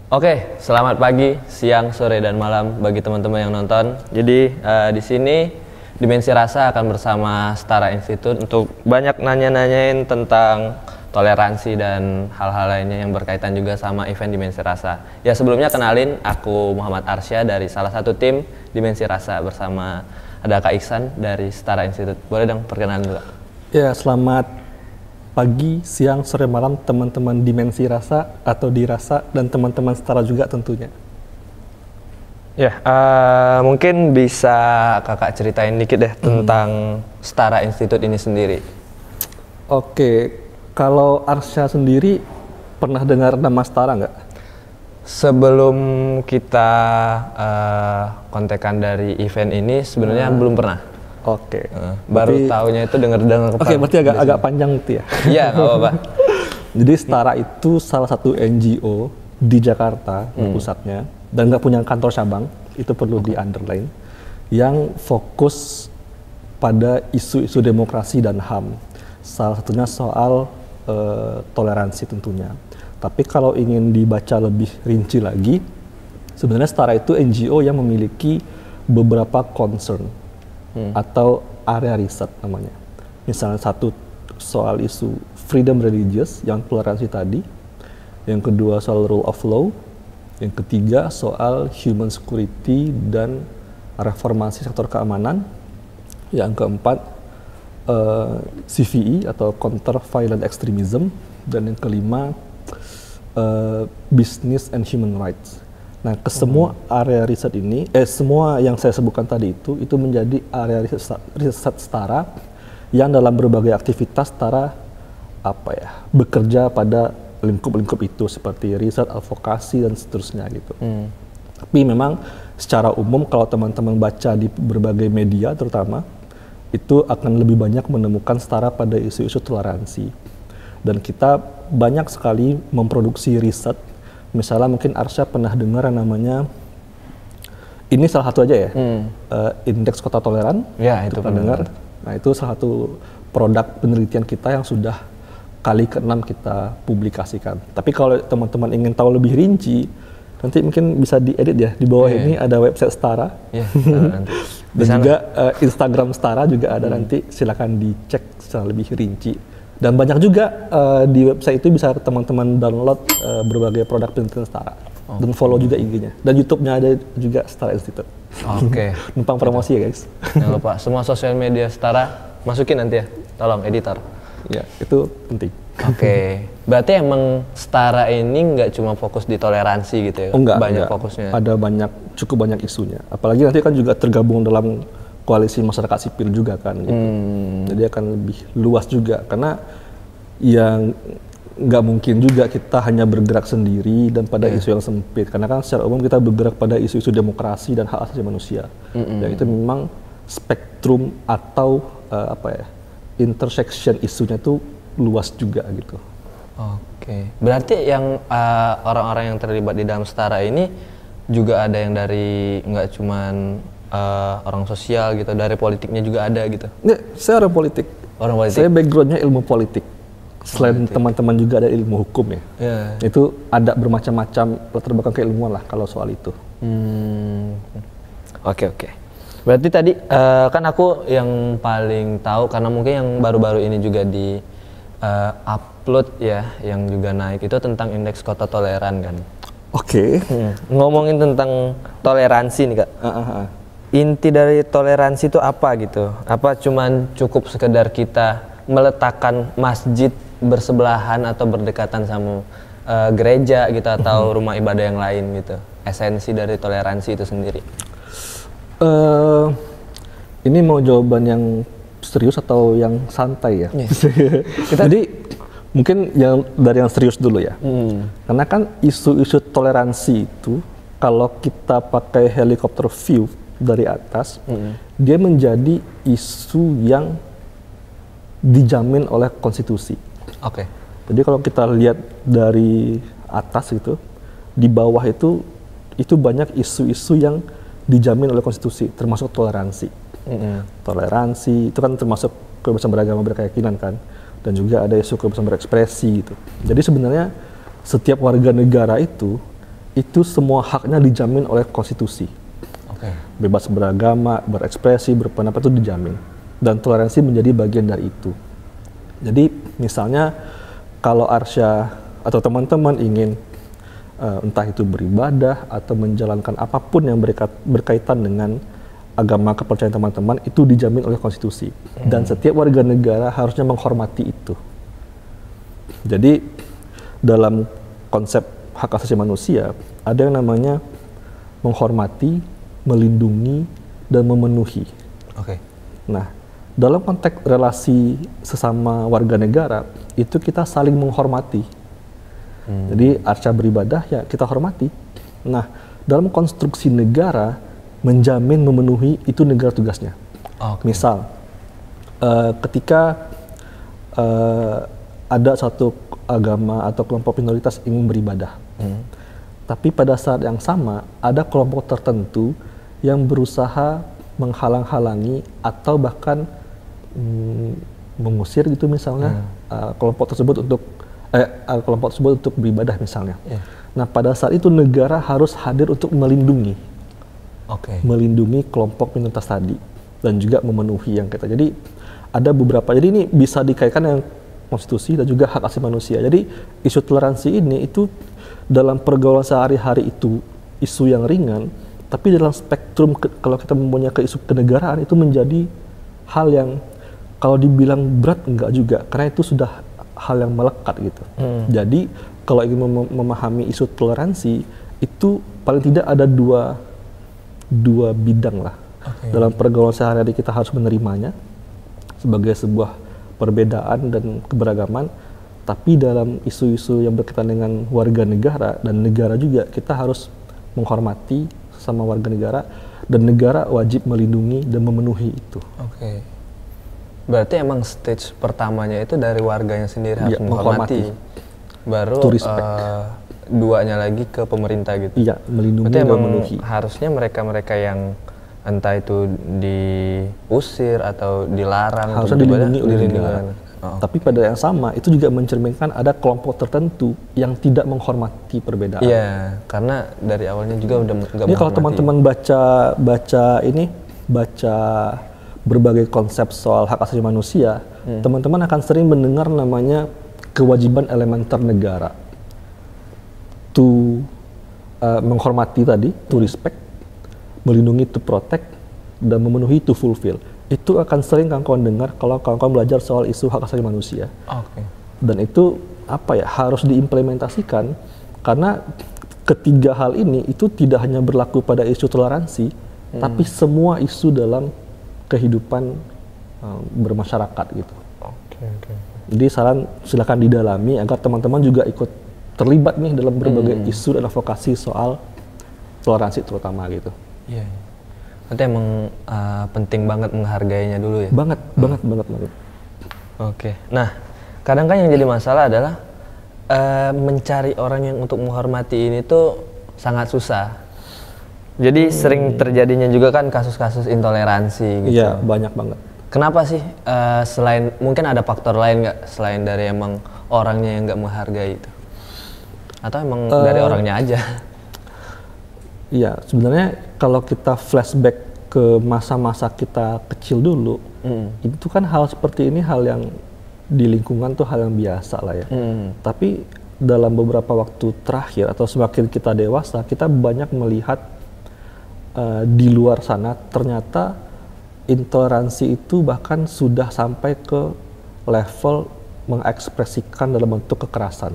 Oke, selamat pagi, siang, sore, dan malam bagi teman-teman yang nonton. Jadi di sini Dimensi Rasa akan bersama Setara Institute untuk banyak nanya-nanyain tentang toleransi dan hal-hal lainnya yang berkaitan juga sama event Dimensi Rasa. Ya sebelumnya kenalin, aku Muhammad Arsya dari salah satu tim Dimensi Rasa bersama ada Kak Iksan dari Setara Institute. Boleh dong perkenalan dulu? Ya, selamat pagi, siang, sore, malam teman-teman Dimensi Rasa atau Dirasa dan teman-teman Setara juga tentunya. Ya, mungkin bisa kakak ceritain dikit deh tentang Setara Institute ini sendiri. Oke, kalau Arsya sendiri pernah dengar nama Setara nggak? Sebelum kita kontekan dari event ini sebenarnya belum pernah. Oke. Baru tahunya itu dengar-dengar. Oke, berarti agak panjang gitu ya. Iya, nggak apa-apa. Jadi Setara itu salah satu NGO di Jakarta pusatnya dan nggak punya kantor cabang, itu perlu di underline, yang fokus pada isu-isu demokrasi dan HAM. Salah satunya soal toleransi tentunya. Tapi kalau ingin dibaca lebih rinci lagi, sebenarnya Setara itu NGO yang memiliki beberapa concern atau area riset namanya. Misalnya satu soal isu freedom religious yang toleransi tadi, yang kedua soal rule of law, yang ketiga soal human security dan reformasi sektor keamanan, yang keempat CVE atau counter violent extremism, dan yang kelima business and human rights. Nah, kesemua area riset ini, semua yang saya sebutkan tadi itu menjadi area riset Setara yang dalam berbagai aktivitas Setara bekerja pada lingkup-lingkup itu seperti riset, advokasi dan seterusnya gitu. Tapi memang secara umum kalau teman-teman baca di berbagai media terutama itu akan lebih banyak menemukan Setara pada isu-isu toleransi. Dan kita banyak sekali memproduksi riset. Misalnya mungkin Arsya pernah dengar yang namanya, ini salah satu aja ya, Indeks Kota Toleran. Ya, itu pernah dengar. Nah, itu salah satu produk penelitian kita yang sudah kali ke-6 kita publikasikan. Tapi kalau teman-teman ingin tahu lebih rinci, nanti mungkin bisa diedit ya. Di bawah ini ada website Setara. Nanti. Dan juga Instagram Setara juga ada, nanti silakan dicek secara lebih rinci. Dan banyak juga di website itu bisa teman-teman download berbagai produk penelitian Setara. Dan follow juga IG-nya. Dan YouTube-nya ada juga Setara Institute. Oke. Numpang promosi ya guys. Jangan lupa, semua sosial media Setara masukin nanti ya. Tolong editor. Ya, itu penting. Oke. Berarti emang Setara ini nggak cuma fokus di toleransi gitu ya? Banyak fokusnya. Ada cukup banyak isunya. Apalagi nanti kan juga tergabung dalam koalisi masyarakat sipil juga kan gitu. Jadi akan lebih luas juga karena yang nggak mungkin juga kita hanya bergerak sendiri dan pada isu yang sempit, karena kan secara umum kita bergerak pada isu-isu demokrasi dan hak asasi manusia. Dan itu memang spektrum atau intersection isunya tuh luas juga gitu. Oke. Berarti yang orang-orang yang terlibat di dalam Setara ini juga ada yang dari nggak cuman orang sosial gitu, dari politiknya juga ada gitu? Nggak, saya orang politik. Orang politik? Saya backgroundnya ilmu politik. Selain teman-teman juga ada ilmu hukum ya. Itu ada bermacam-macam latar belakang keilmuan lah kalau soal itu. Oke. Berarti tadi kan aku yang paling tahu, karena mungkin yang baru-baru ini juga di upload ya, yang juga naik itu tentang Indeks Kota Toleran kan. Oke. Ngomongin tentang toleransi nih Kak. Inti dari toleransi itu apa gitu? Apa cuman cukup sekedar kita meletakkan masjid bersebelahan atau berdekatan sama gereja gitu, atau rumah ibadah yang lain gitu? Esensi dari toleransi itu sendiri? Ini mau jawaban yang serius atau yang santai ya? Jadi mungkin dari yang serius dulu ya. Karena kan isu-isu toleransi itu kalau kita pakai helikopter view dari atas, dia menjadi isu yang dijamin oleh konstitusi. Jadi kalau kita lihat dari atas itu, di bawah itu banyak isu-isu yang dijamin oleh konstitusi, termasuk toleransi. Toleransi itu kan termasuk kebebasan beragama, berkeyakinan kan, dan juga ada isu kebebasan berekspresi gitu. Jadi sebenarnya setiap warga negara itu itu semua haknya dijamin oleh konstitusi. Oke. Bebas beragama, berekspresi, berpendapat itu dijamin. Dan toleransi menjadi bagian dari itu. Jadi misalnya kalau Arsya atau teman-teman ingin entah itu beribadah atau menjalankan apapun yang berkaitan dengan agama kepercayaan teman-teman, itu dijamin oleh konstitusi. Dan setiap warga negara harusnya menghormati itu. Jadi dalam konsep hak asasi manusia ada yang namanya menghormati, melindungi, dan memenuhi. Oke. Nah, dalam konteks relasi sesama warga negara, itu kita saling menghormati. Jadi Arsya beribadah, ya kita hormati. Nah, dalam konstruksi negara, menjamin, memenuhi, itu negara tugasnya. Oke. Misal, ketika ada satu agama atau kelompok minoritas ingin beribadah, tapi pada saat yang sama, ada kelompok tertentu yang berusaha menghalang-halangi atau bahkan mengusir gitu misalnya kelompok tersebut untuk beribadah misalnya. Nah, pada saat itu negara harus hadir untuk melindungi, melindungi kelompok minoritas tadi dan juga memenuhi yang kita. Jadi ada beberapa. Jadi ini bisa dikaitkan dengan konstitusi dan juga hak asasi manusia. Jadi isu toleransi ini itu dalam pergaulan sehari-hari itu isu yang ringan, tapi dalam spektrum kalau kita mempunyai ke isu kenegaraan itu menjadi hal yang kalau dibilang berat enggak juga, karena itu sudah hal yang melekat gitu. Jadi kalau ingin memahami isu toleransi itu paling tidak ada dua bidang lah. Dalam pergaulan sehari-hari kita harus menerimanya sebagai sebuah perbedaan dan keberagaman, tapi dalam isu-isu yang berkaitan dengan warga negara dan negara juga kita harus menghormati sesama warga negara dan negara wajib melindungi dan memenuhi itu. Oke. Berarti emang stage pertamanya itu dari warganya sendiri harus menghormati. Baru duanya lagi ke pemerintah gitu. Iya, melindungi dan memenuhi. Harusnya mereka-mereka yang entah itu diusir atau dilarang harusnya dilindungi oleh negara. Tapi pada yang sama itu juga mencerminkan ada kelompok tertentu yang tidak menghormati perbedaan. Iya, karena dari awalnya juga udah nggak menghormati. Ini kalau teman-teman baca berbagai konsep soal hak asasi manusia, teman-teman akan sering mendengar namanya kewajiban elementer negara. Menghormati tadi, to respect, melindungi, to protect, dan memenuhi, to fulfill. Itu akan sering kawan-kawan dengar kalau kawan-kawan belajar soal isu hak asasi manusia. Dan itu harus diimplementasikan, karena ketiga hal ini itu tidak hanya berlaku pada isu toleransi, tapi semua isu dalam kehidupan bermasyarakat gitu. Jadi silakan didalami agar teman-teman juga ikut terlibat nih dalam berbagai isu dan advokasi soal toleransi terutama gitu. Iya. Berarti emang penting banget menghargainya dulu ya? Banget. Oke. Nah, kadang kan yang jadi masalah adalah mencari orang yang untuk menghormati ini tuh sangat susah. Jadi sering terjadinya juga kan kasus-kasus intoleransi gitu. Iya, banyak banget. Kenapa sih selain mungkin ada faktor lain nggak selain dari emang orangnya yang nggak menghargai itu? Atau emang dari orangnya aja? Iya, sebenarnya kalau kita flashback ke masa-masa kita kecil dulu, itu kan hal seperti ini hal yang di lingkungan tuh hal yang biasa lah ya. Tapi dalam beberapa waktu terakhir atau semakin kita dewasa, kita banyak melihat di luar sana ternyata intoleransi itu bahkan sudah sampai ke level mengekspresikan dalam bentuk kekerasan.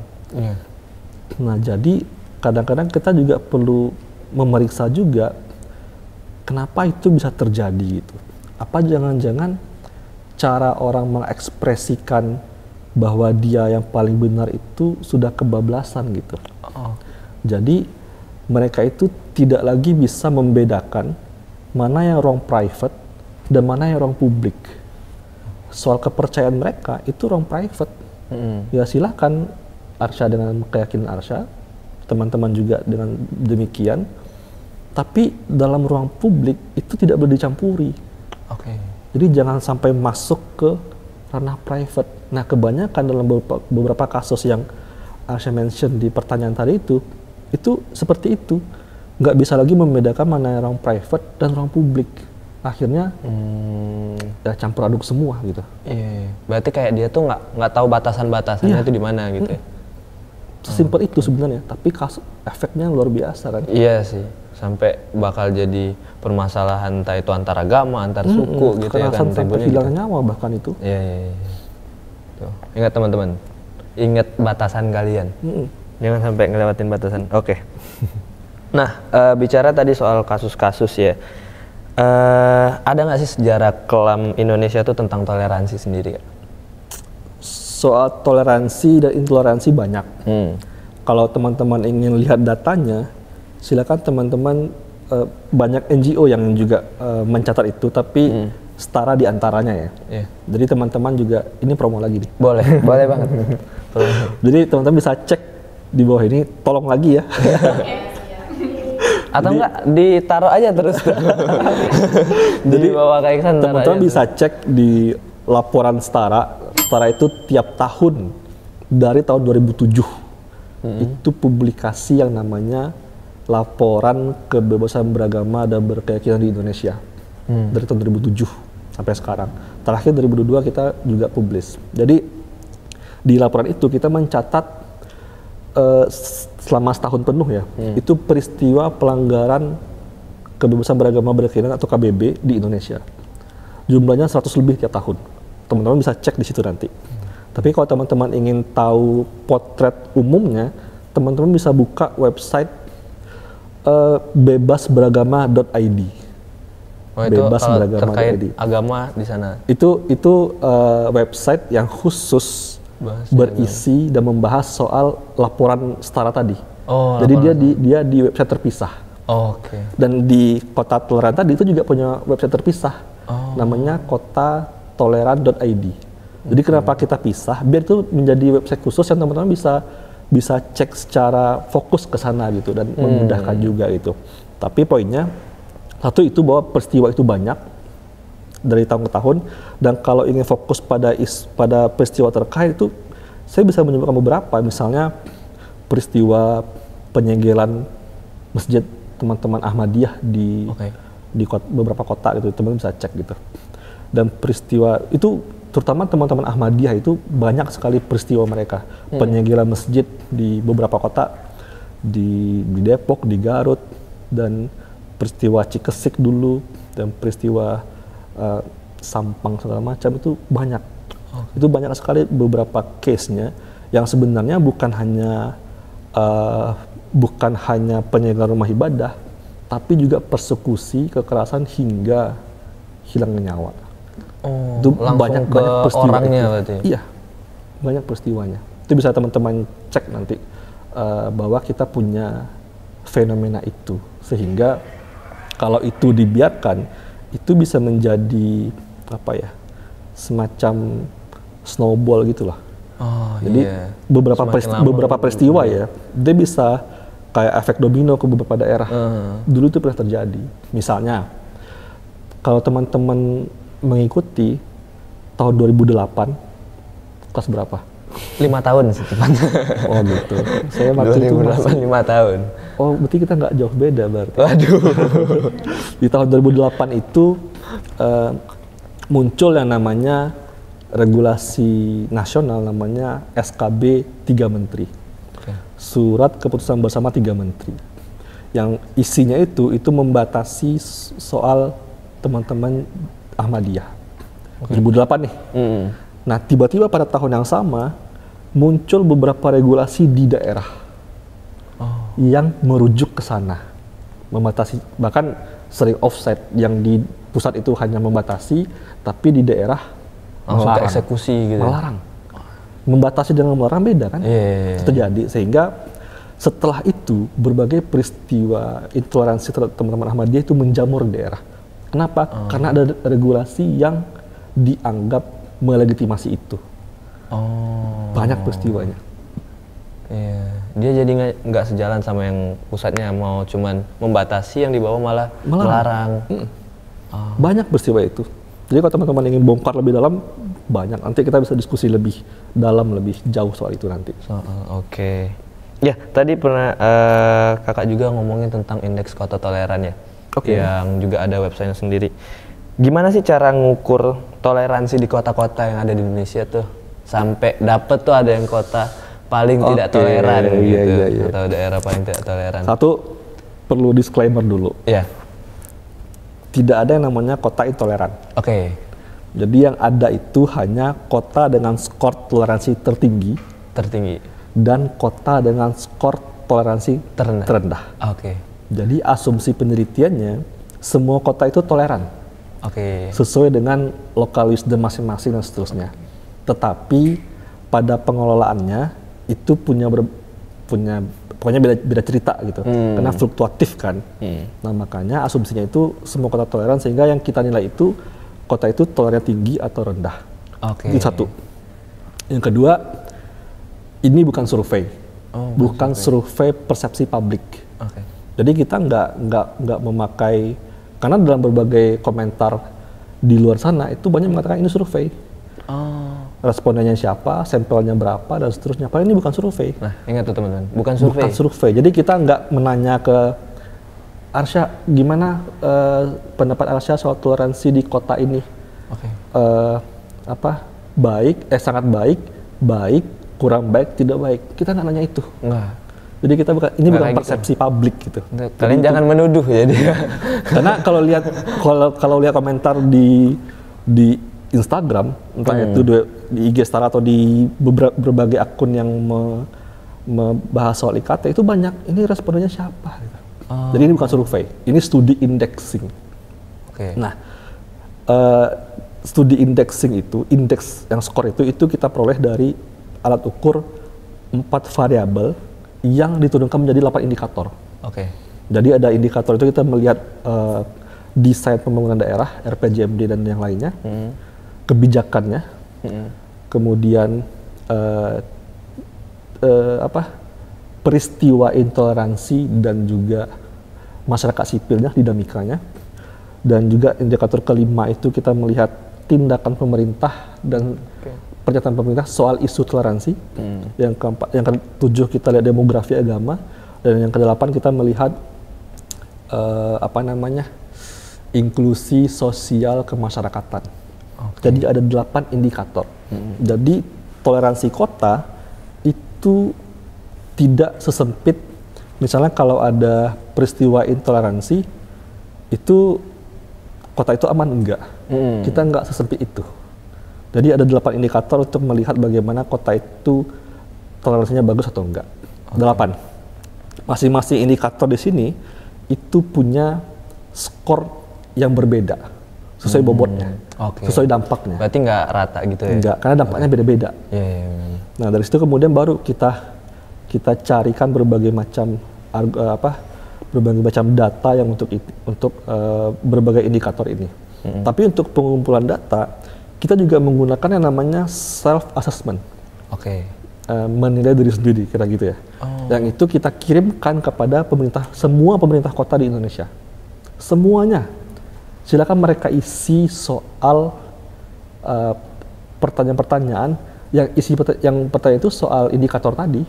Nah, jadi kadang-kadang kita juga perlu memeriksa juga kenapa itu bisa terjadi gitu. Apa jangan-jangan cara orang mengekspresikan bahwa dia yang paling benar itu sudah kebablasan gitu. Jadi mereka itu tidak lagi bisa membedakan mana yang ruang private dan mana yang ruang publik. Soal kepercayaan mereka itu ruang private. Ya silakan Arsya dengan keyakinan Arsya, teman-teman juga dengan demikian. Tapi dalam ruang publik itu tidak boleh dicampuri. Jadi jangan sampai masuk ke ranah private. Nah, kebanyakan dalam beberapa kasus yang Arsya mention di pertanyaan tadi itu seperti itu, nggak bisa lagi membedakan mana ruang private dan ruang publik. Akhirnya ya campur aduk semua gitu. Iya. Berarti kayak dia tuh nggak tahu batasannya itu di mana gitu. Ya? Sesimpel itu sebenarnya, tapi efeknya luar biasa kan. Iya sih, sampai bakal jadi permasalahan entah itu antar agama, antar suku gitu ya kan. Sampai hilang nyawa bahkan itu. Iya. Tuh. Ingat teman-teman, ingat batasan kalian. Jangan sampai ngelewatin batasan. Oke. Nah, bicara tadi soal kasus-kasus ya. Ada nggak sih sejarah kelam Indonesia tuh tentang toleransi sendiri ya? Soal toleransi dan intoleransi banyak. Kalau teman-teman ingin lihat datanya, silakan teman-teman, banyak NGO yang juga mencatat itu, tapi setara di antaranya ya. Yeah. Jadi teman-teman juga, ini promo lagi nih. Boleh banget. Jadi teman-teman bisa cek di bawah ini, tolong lagi ya. Atau enggak ditaruh aja terus. Jadi bawa kayak sana. Teman-teman bisa cek di laporan Setara. Setara itu tiap tahun dari tahun 2007 itu publikasi yang namanya laporan kebebasan beragama dan berkeyakinan di Indonesia dari tahun 2007 sampai sekarang. Terakhir 2022 kita juga publish. Jadi di laporan itu kita mencatat selama setahun penuh ya, itu peristiwa pelanggaran kebebasan beragama berkeyakinan atau KBB di Indonesia. Jumlahnya 100 lebih tiap tahun. Teman-teman bisa cek di situ nanti. Tapi kalau teman-teman ingin tahu potret umumnya, teman-teman bisa buka website bebasberagama.id. Oh, itu terkait agama di sana. Itu website yang khusus berisi dan membahas soal laporan Setara tadi. Oh, jadi dia di website terpisah. Oh, Oke. Dan di Kota Toleran tadi itu juga punya website terpisah. Namanya kotatoleran.id. Jadi kenapa kita pisah? Biar itu menjadi website khusus yang teman-teman bisa cek secara fokus ke sana gitu dan memudahkan juga itu. Tapi poinnya satu itu bahwa peristiwa itu banyak dari tahun ke tahun, dan kalau ingin fokus pada peristiwa terkait itu saya bisa menyebutkan beberapa, misalnya peristiwa penyegelan masjid teman-teman Ahmadiyah di beberapa kota gitu, teman-teman bisa cek gitu. Dan peristiwa itu terutama teman-teman Ahmadiyah itu banyak sekali peristiwa mereka, penyegelan masjid di beberapa kota, di Depok, di Garut, dan peristiwa Cikesik dulu, dan peristiwa Sampang segala macam itu banyak. Itu banyak sekali beberapa case-nya yang sebenarnya bukan hanya penyegelan rumah ibadah, tapi juga persekusi, kekerasan hingga hilangnya nyawa. Itu banyak peristiwa orangnya itu. Berarti. Iya, banyak peristiwanya. Itu bisa teman-teman cek nanti bahwa kita punya fenomena itu, sehingga kalau itu dibiarkan itu bisa menjadi apa ya, semacam snowball gitulah. Jadi beberapa peristiwa ya, dia bisa kayak efek domino ke beberapa daerah. Dulu itu pernah terjadi. Misalnya kalau teman-teman mengikuti tahun 2008, kelas berapa? 5 tahun sih tepatnya. Oh gitu. Saya waktu itu masih 5 tahun. Oh berarti kita nggak jauh beda berarti. Waduh. Di tahun 2008 itu muncul yang namanya regulasi nasional, namanya SKB 3 Menteri. Surat Keputusan Bersama 3 Menteri. Yang isinya itu membatasi soal teman-teman Ahmadiyah. 2008 nih. Nah tiba-tiba pada tahun yang sama muncul beberapa regulasi di daerah yang merujuk ke sana, membatasi, bahkan sering offset, yang di pusat itu hanya membatasi, tapi di daerah langsung melarang. eksekusi gitu. Melarang. Membatasi dengan melarang beda kan? Itu terjadi, sehingga setelah itu berbagai peristiwa intoleransi terhadap teman-teman Ahmadiyah itu menjamur di daerah. Kenapa? Karena ada regulasi yang dianggap melegitimasi itu. Banyak peristiwanya. Iya, dia jadi nggak sejalan sama yang pusatnya mau cuman membatasi, yang di bawah malah melarang. Banyak peristiwa itu. Jadi kalau teman-teman ingin bongkar lebih dalam, banyak. Nanti kita bisa diskusi lebih dalam, lebih jauh soal itu nanti. Oke. Ya, tadi pernah kakak juga ngomongin tentang indeks kota toleran ya, yang juga ada websitenya sendiri. Gimana sih cara ngukur toleransi di kota-kota yang ada di Indonesia tuh? Sampai dapet tuh ada yang kota paling tidak toleran gitu, atau daerah paling tidak toleran. Satu, perlu disclaimer dulu. Iya. Tidak ada yang namanya kota intoleran. Oke. Jadi yang ada itu hanya kota dengan skor toleransi tertinggi dan kota dengan skor toleransi terendah. Oke. Jadi asumsi penelitiannya semua kota itu toleran. Oke. Sesuai dengan local wisdom masing-masing dan seterusnya. Tetapi pada pengelolaannya itu pokoknya beda cerita gitu. Karena fluktuatif kan. Nah, makanya asumsinya itu semua kota toleran, sehingga yang kita nilai itu kota itu toleran tinggi atau rendah. Oke. Itu satu. Yang kedua, ini bukan survei. Bukan survei persepsi publik. Oke. Jadi kita nggak memakai, karena dalam berbagai komentar di luar sana itu banyak mengatakan ini survei. Respondennya siapa, sampelnya berapa, dan seterusnya. Padahal ini bukan survei. Nah, ingat tuh teman-teman, bukan survei. Bukan survei. Jadi kita nggak menanya ke Arsya, gimana pendapat Arsya soal toleransi di kota ini? Oke. Baik, sangat baik, baik, kurang baik, tidak baik. Kita nggak nanya itu. Enggak. Jadi kita ini bukan gitu. persepsi publik gitu. Kalian jadi jangan menuduh jadi. Karena kalau lihat komentar di Instagram, entah itu di IG Star atau di berbagai akun yang membahas soal IKT, itu banyak. Ini respondennya siapa? Gitu. Jadi ini bukan survei, ini studi indexing. Oke. Nah, studi indexing itu, indeks yang skor itu kita peroleh dari alat ukur 4 variabel yang diturunkan menjadi 8 indikator. Oke. Jadi ada indikator itu kita melihat desain pembangunan daerah, RPJMD dan yang lainnya, kebijakannya, kemudian peristiwa intoleransi dan juga masyarakat sipilnya, dinamikanya, dan juga indikator kelima itu kita melihat tindakan pemerintah dan pernyataan pemerintah soal isu toleransi. Yang keempat, yang ketujuh kita lihat demografi agama, dan yang kedelapan kita melihat inklusi sosial kemasyarakatan. Jadi ada 8 indikator. Jadi toleransi kota itu tidak sesempit, misalnya kalau ada peristiwa intoleransi itu kota itu aman, enggak. Kita enggak sesempit itu. Jadi ada 8 indikator untuk melihat bagaimana kota itu toleransinya bagus atau enggak. 8. Masing-masing indikator di sini itu punya skor yang berbeda sesuai bobotnya, sesuai dampaknya. Berarti nggak rata gitu ya? Enggak, karena dampaknya beda-beda. Nah, dari situ kemudian baru kita carikan berbagai macam data yang untuk berbagai indikator ini. Tapi untuk pengumpulan data kita juga menggunakan yang namanya self assessment. Menilai diri sendiri, kira gitu ya. Yang itu kita kirimkan kepada semua pemerintah kota di Indonesia. Semuanya. Silakan mereka isi soal pertanyaan-pertanyaan yang pertanyaan itu soal indikator tadi.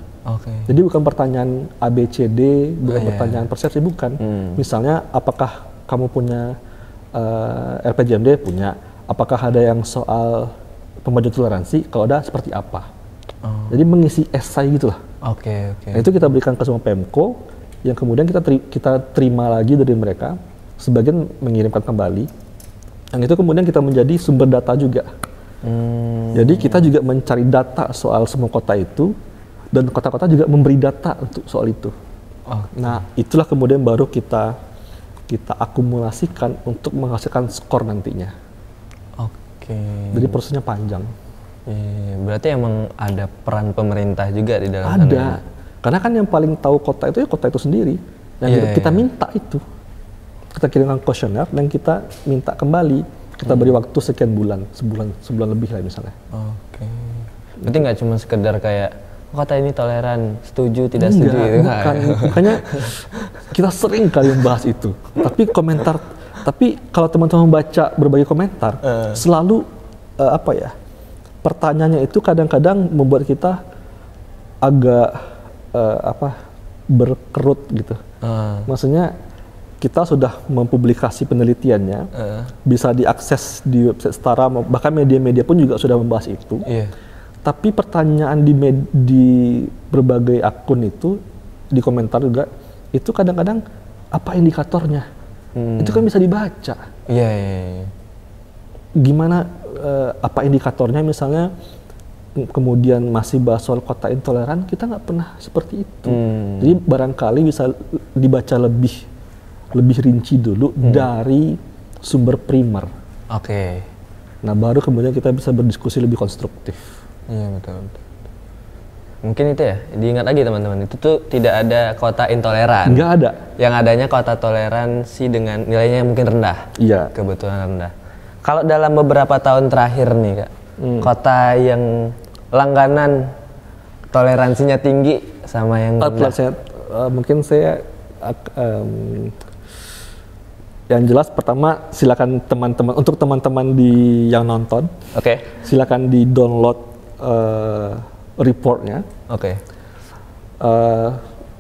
Jadi bukan pertanyaan ABCD, bukan pertanyaan persepsi, bukan. Misalnya, apakah kamu punya RPJMD? Punya. Apakah ada yang soal pemajuan toleransi? Kalau ada, seperti apa? Jadi mengisi esai gitulah. Nah, itu kita berikan ke semua Pemko, yang kemudian kita terima lagi dari mereka, sebagian mengirimkan kembali. Yang itu kemudian kita menjadi sumber data juga. Jadi kita juga mencari data soal semua kota itu, dan kota-kota juga memberi data untuk soal itu. Nah, itulah kemudian baru kita akumulasikan untuk menghasilkan skor nantinya. Jadi prosesnya panjang. Berarti emang ada peran pemerintah juga di dalam sana? Ada. Karena kan yang paling tahu kota itu ya kota itu sendiri. Yang kita minta itu. Kita kirimkan kuesioner dan kita minta kembali. Kita beri waktu sekian bulan, sebulan lebih lah misalnya. Berarti nggak cuma sekedar kayak kota ini toleran, setuju, tidak setuju gitu. Bukan. Makanya kita sering kali membahas itu. Tapi kalau teman-teman baca berbagai komentar, selalu pertanyaannya itu kadang-kadang membuat kita agak berkerut gitu. Maksudnya kita sudah mempublikasi penelitiannya, bisa diakses di website Setara, bahkan media-media pun juga sudah membahas itu. Tapi pertanyaan di berbagai akun itu, di komentar juga, itu kadang-kadang apa indikatornya? Itu kan bisa dibaca. Gimana apa indikatornya misalnya, kemudian masih bahas soal kota intoleran, kita nggak pernah seperti itu. Jadi barangkali bisa dibaca lebih rinci dulu dari sumber primer. Nah baru kemudian kita bisa berdiskusi lebih konstruktif. Iya betul. Mungkin itu ya, diingat lagi teman-teman, itu tuh tidak ada kota intoleran. Nggak ada. Yang adanya kota toleransi dengan nilainya yang mungkin rendah. Iya. Kebetulan rendah. Kalau dalam beberapa tahun terakhir nih Kak, kota yang langganan toleransinya tinggi sama yang rendah. Mungkin saya yang jelas pertama silakan teman-teman, untuk teman-teman yang nonton, silakan di download reportnya.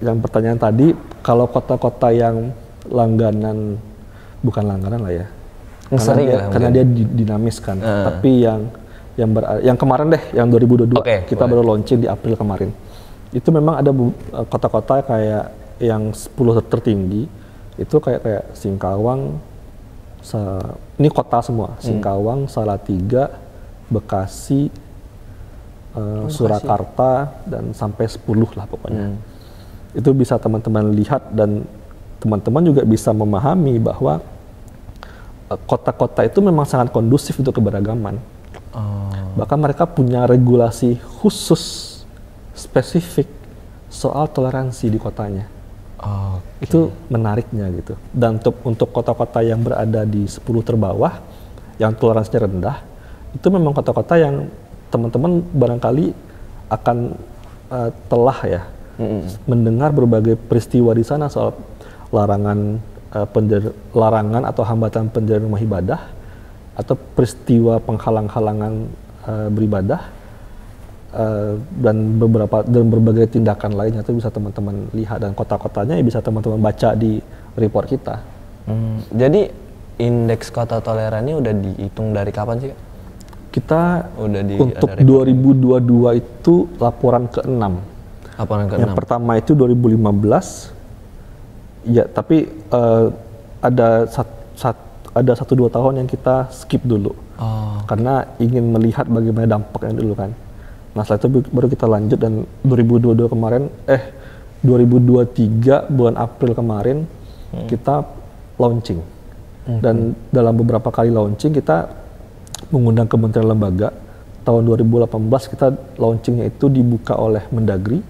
Yang pertanyaan tadi, kalau kota-kota yang langganan, bukan langganan lah ya, karena dia dinamis kan. Tapi yang kemarin deh, yang 2022 kita baru launching di April kemarin. Itu memang ada kota-kota kayak yang 10 tertinggi, itu kayak Singkawang, ini kota semua, Singkawang, Salatiga, Bekasi, Surakarta, dan sampai 10 lah pokoknya. Itu bisa teman-teman lihat, dan teman-teman juga bisa memahami bahwa kota-kota itu memang sangat kondusif untuk keberagaman. Bahkan mereka punya regulasi khusus spesifik soal toleransi di kotanya. Itu menariknya gitu. Dan untuk kota-kota yang berada di 10 terbawah, yang toleransinya rendah, itu memang kota-kota yang teman-teman barangkali akan telah ya mendengar berbagai peristiwa di sana soal larangan atau hambatan pendirian rumah ibadah, atau peristiwa penghalang-halangan beribadah, dan berbagai tindakan lainnya. Itu bisa teman-teman lihat, dan kota-kotanya ya bisa teman-teman baca di report kita. Jadi indeks kota tolerannya udah dihitung dari kapan sih Kak? Kita untuk 2022 itu laporan ke-6. Yang pertama itu 2015. Ya, tapi ada 1-2 tahun yang kita skip dulu. Karena ingin melihat bagaimana dampaknya dulu kan. Nah, setelah itu baru kita lanjut, dan 2023 bulan April kemarin kita launching. Dan dalam beberapa kali launching kita mengundang kementerian lembaga. Tahun 2018 kita launchingnya itu dibuka oleh Mendagri,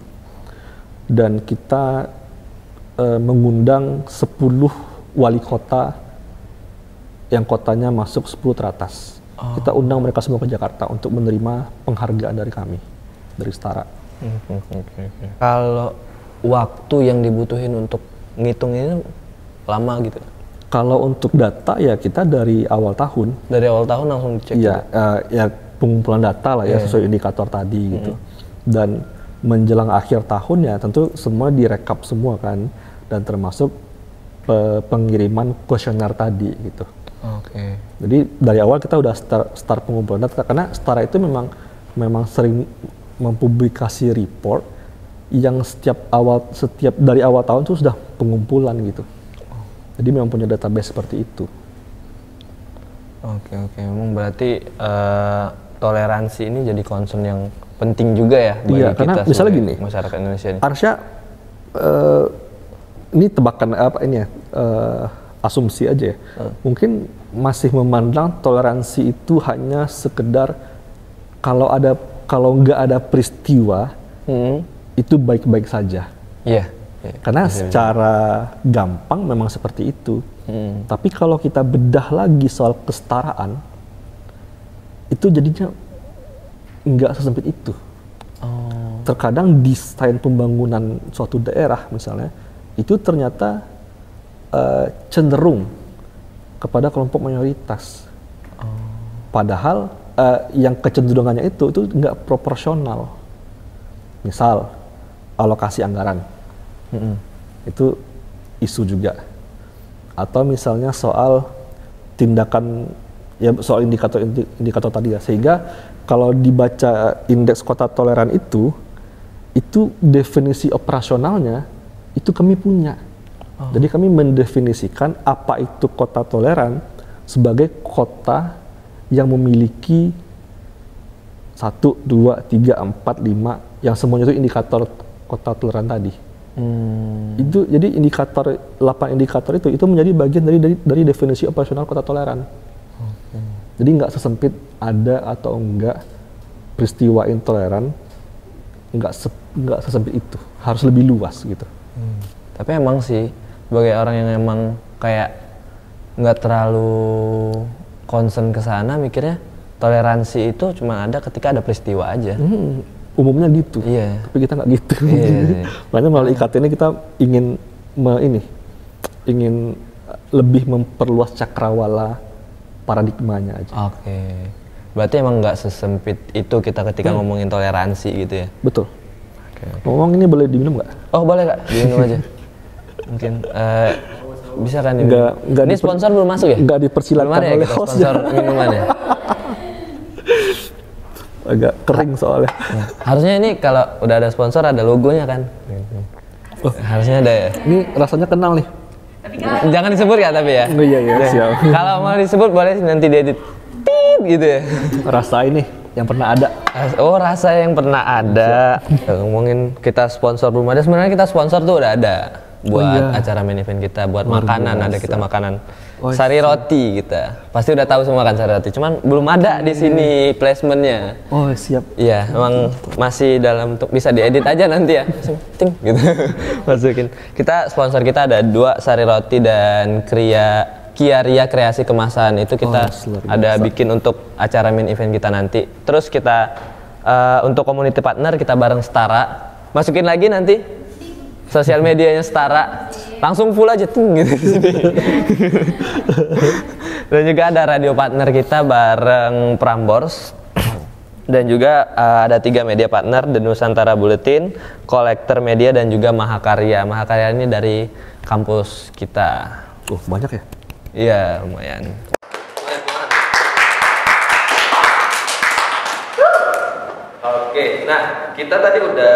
dan kita mengundang 10 wali kota yang kotanya masuk 10 teratas. Kita undang mereka semua ke Jakarta untuk menerima penghargaan dari kami, dari Setara. Kalau waktu yang dibutuhin untuk ngitung ini lama gitu? Kalau untuk data ya kita dari awal tahun. Dari awal tahun langsung dicek? Iya, ya pengumpulan data lah ya, sesuai indikator tadi gitu. Dan menjelang akhir tahun ya tentu semua direkap semua kan, dan termasuk pengiriman kuesioner tadi gitu. Jadi dari awal kita udah start pengumpulan data, karena Setara itu memang sering mempublikasi report yang dari awal tahun itu sudah pengumpulan gitu. Jadi memang punya database seperti itu. Memang berarti toleransi ini jadi concern yang penting juga ya bagi kita karena misalnya gini, masyarakat Indonesia ini. Arsya, ini tebakan asumsi aja ya. Mungkin masih memandang toleransi itu hanya sekedar kalau nggak ada peristiwa itu baik-baik saja. Karena secara gampang memang seperti itu. Tapi kalau kita bedah lagi soal kesetaraan, itu jadinya nggak sesempit itu. Terkadang desain pembangunan suatu daerah misalnya, itu ternyata cenderung kepada kelompok mayoritas. Padahal yang kecenderungannya itu nggak proporsional. Misal, alokasi anggaran. Itu isu juga. Atau misalnya soal tindakan, ya soal indikator tadi ya. Sehingga kalau dibaca indeks kota toleran itu definisi operasionalnya itu kami punya. Jadi kami mendefinisikan apa itu kota toleran sebagai kota yang memiliki 1, 2, 3, 4, 5 yang semuanya itu indikator kota toleran tadi. Itu jadi indikator 8 indikator itu menjadi bagian dari definisi operasional kota toleran. Jadi nggak sesempit ada atau enggak peristiwa intoleran, nggak sesempit itu, harus lebih luas gitu. Tapi emang sih sebagai orang yang emang kayak nggak terlalu concern ke sana, mikirnya toleransi itu cuma ada ketika ada peristiwa aja. Umumnya gitu, tapi kita nggak gitu. Makanya melalui IKT ini kita ingin lebih memperluas cakrawala paradigmanya aja. Oke. Berarti emang nggak sesempit itu kita ketika ngomongin toleransi gitu ya? Betul. Ngomong ini boleh diminum nggak? Oh boleh Kak, diminum aja. Mungkin bisa kan diminum? Ini sponsor belum masuk ya? Nggak dipersilakan oleh host. Sponsor minumannya. Agak kering soalnya. Harusnya ini kalau udah ada sponsor ada logonya kan? Harusnya ada ya? Ini rasanya kenal nih. Jangan disebut ya tapi ya? Iya, siap. Kalau mau disebut boleh nanti diedit. Tit gitu ya? Rasa ini yang pernah ada. Oh, rasa yang pernah ada. Ngomongin kita sponsor belum ada, sebenarnya kita sponsor tuh udah ada. Buat acara main event kita, buat makanan, ada kita makanan. Sari roti kita. Pasti udah tahu semua kan sari roti, cuman belum ada di sini placementnya. Oh, siap. Iya, emang masih dalam bisa diedit aja nanti ya. Ting gitu. Masukin. Sponsor kita ada 2 sari roti dan Kiaria Kreasi Kemasan. Itu kita ada bikin untuk acara main event kita nanti. Terus kita untuk community partner kita bareng Setara. Masukin lagi nanti sosial medianya Setara. Langsung full aja tuh gitu di sini. Dan juga ada radio partner kita bareng Prambors. Dan juga ada 3 media partner, The Nusantara Bulletin, Kolektor Media, dan juga Mahakarya. Mahakarya ini dari kampus kita. Banyak ya? Iya, lumayan. Oke, nah kita tadi udah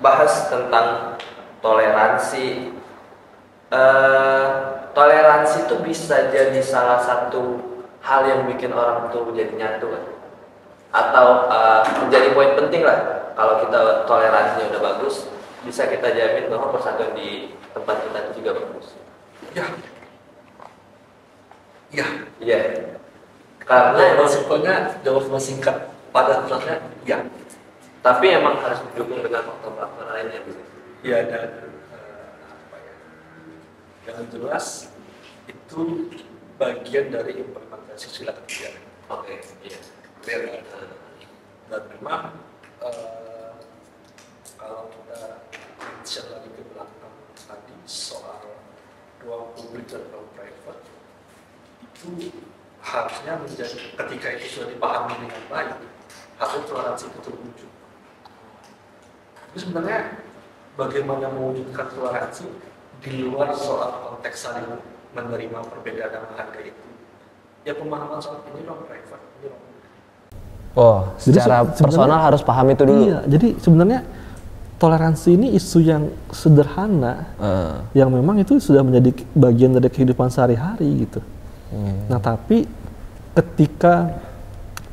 bahas tentang toleransi. Toleransi itu bisa jadi salah satu hal yang bikin orang tuh jadi nyatu kan? Atau menjadi poin penting lah. Kalau kita toleransinya udah bagus, bisa kita jamin bahwa persatuan di tempat kita juga bagus. Iya. Karena simpelnya jawaban singkat pada prosesnya ya. Tapi emang harus didukung dengan faktor-faktor lainnya. Ya, dan yang jelas itu bagian dari implementasi sila ketiga. Oke, iya. Dan memang kalau kita share lagi ke belakang tadi soal ruang publik dan ruang private, itu harusnya menjadi ketika itu sudah dipahami dengan baik, harusnya toleransi itu terwujud. Tapi sebenarnya bagaimana mewujudkan toleransi di luar soal konteks saling menerima perbedaan dan menghargai itu, ya pemahaman soal ini ruang private, ini ruang publik. Oh, secara personal harus paham itu dulu. Iya, jadi sebenarnya toleransi ini isu yang sederhana, yang memang itu sudah menjadi bagian dari kehidupan sehari-hari gitu. Nah, tapi ketika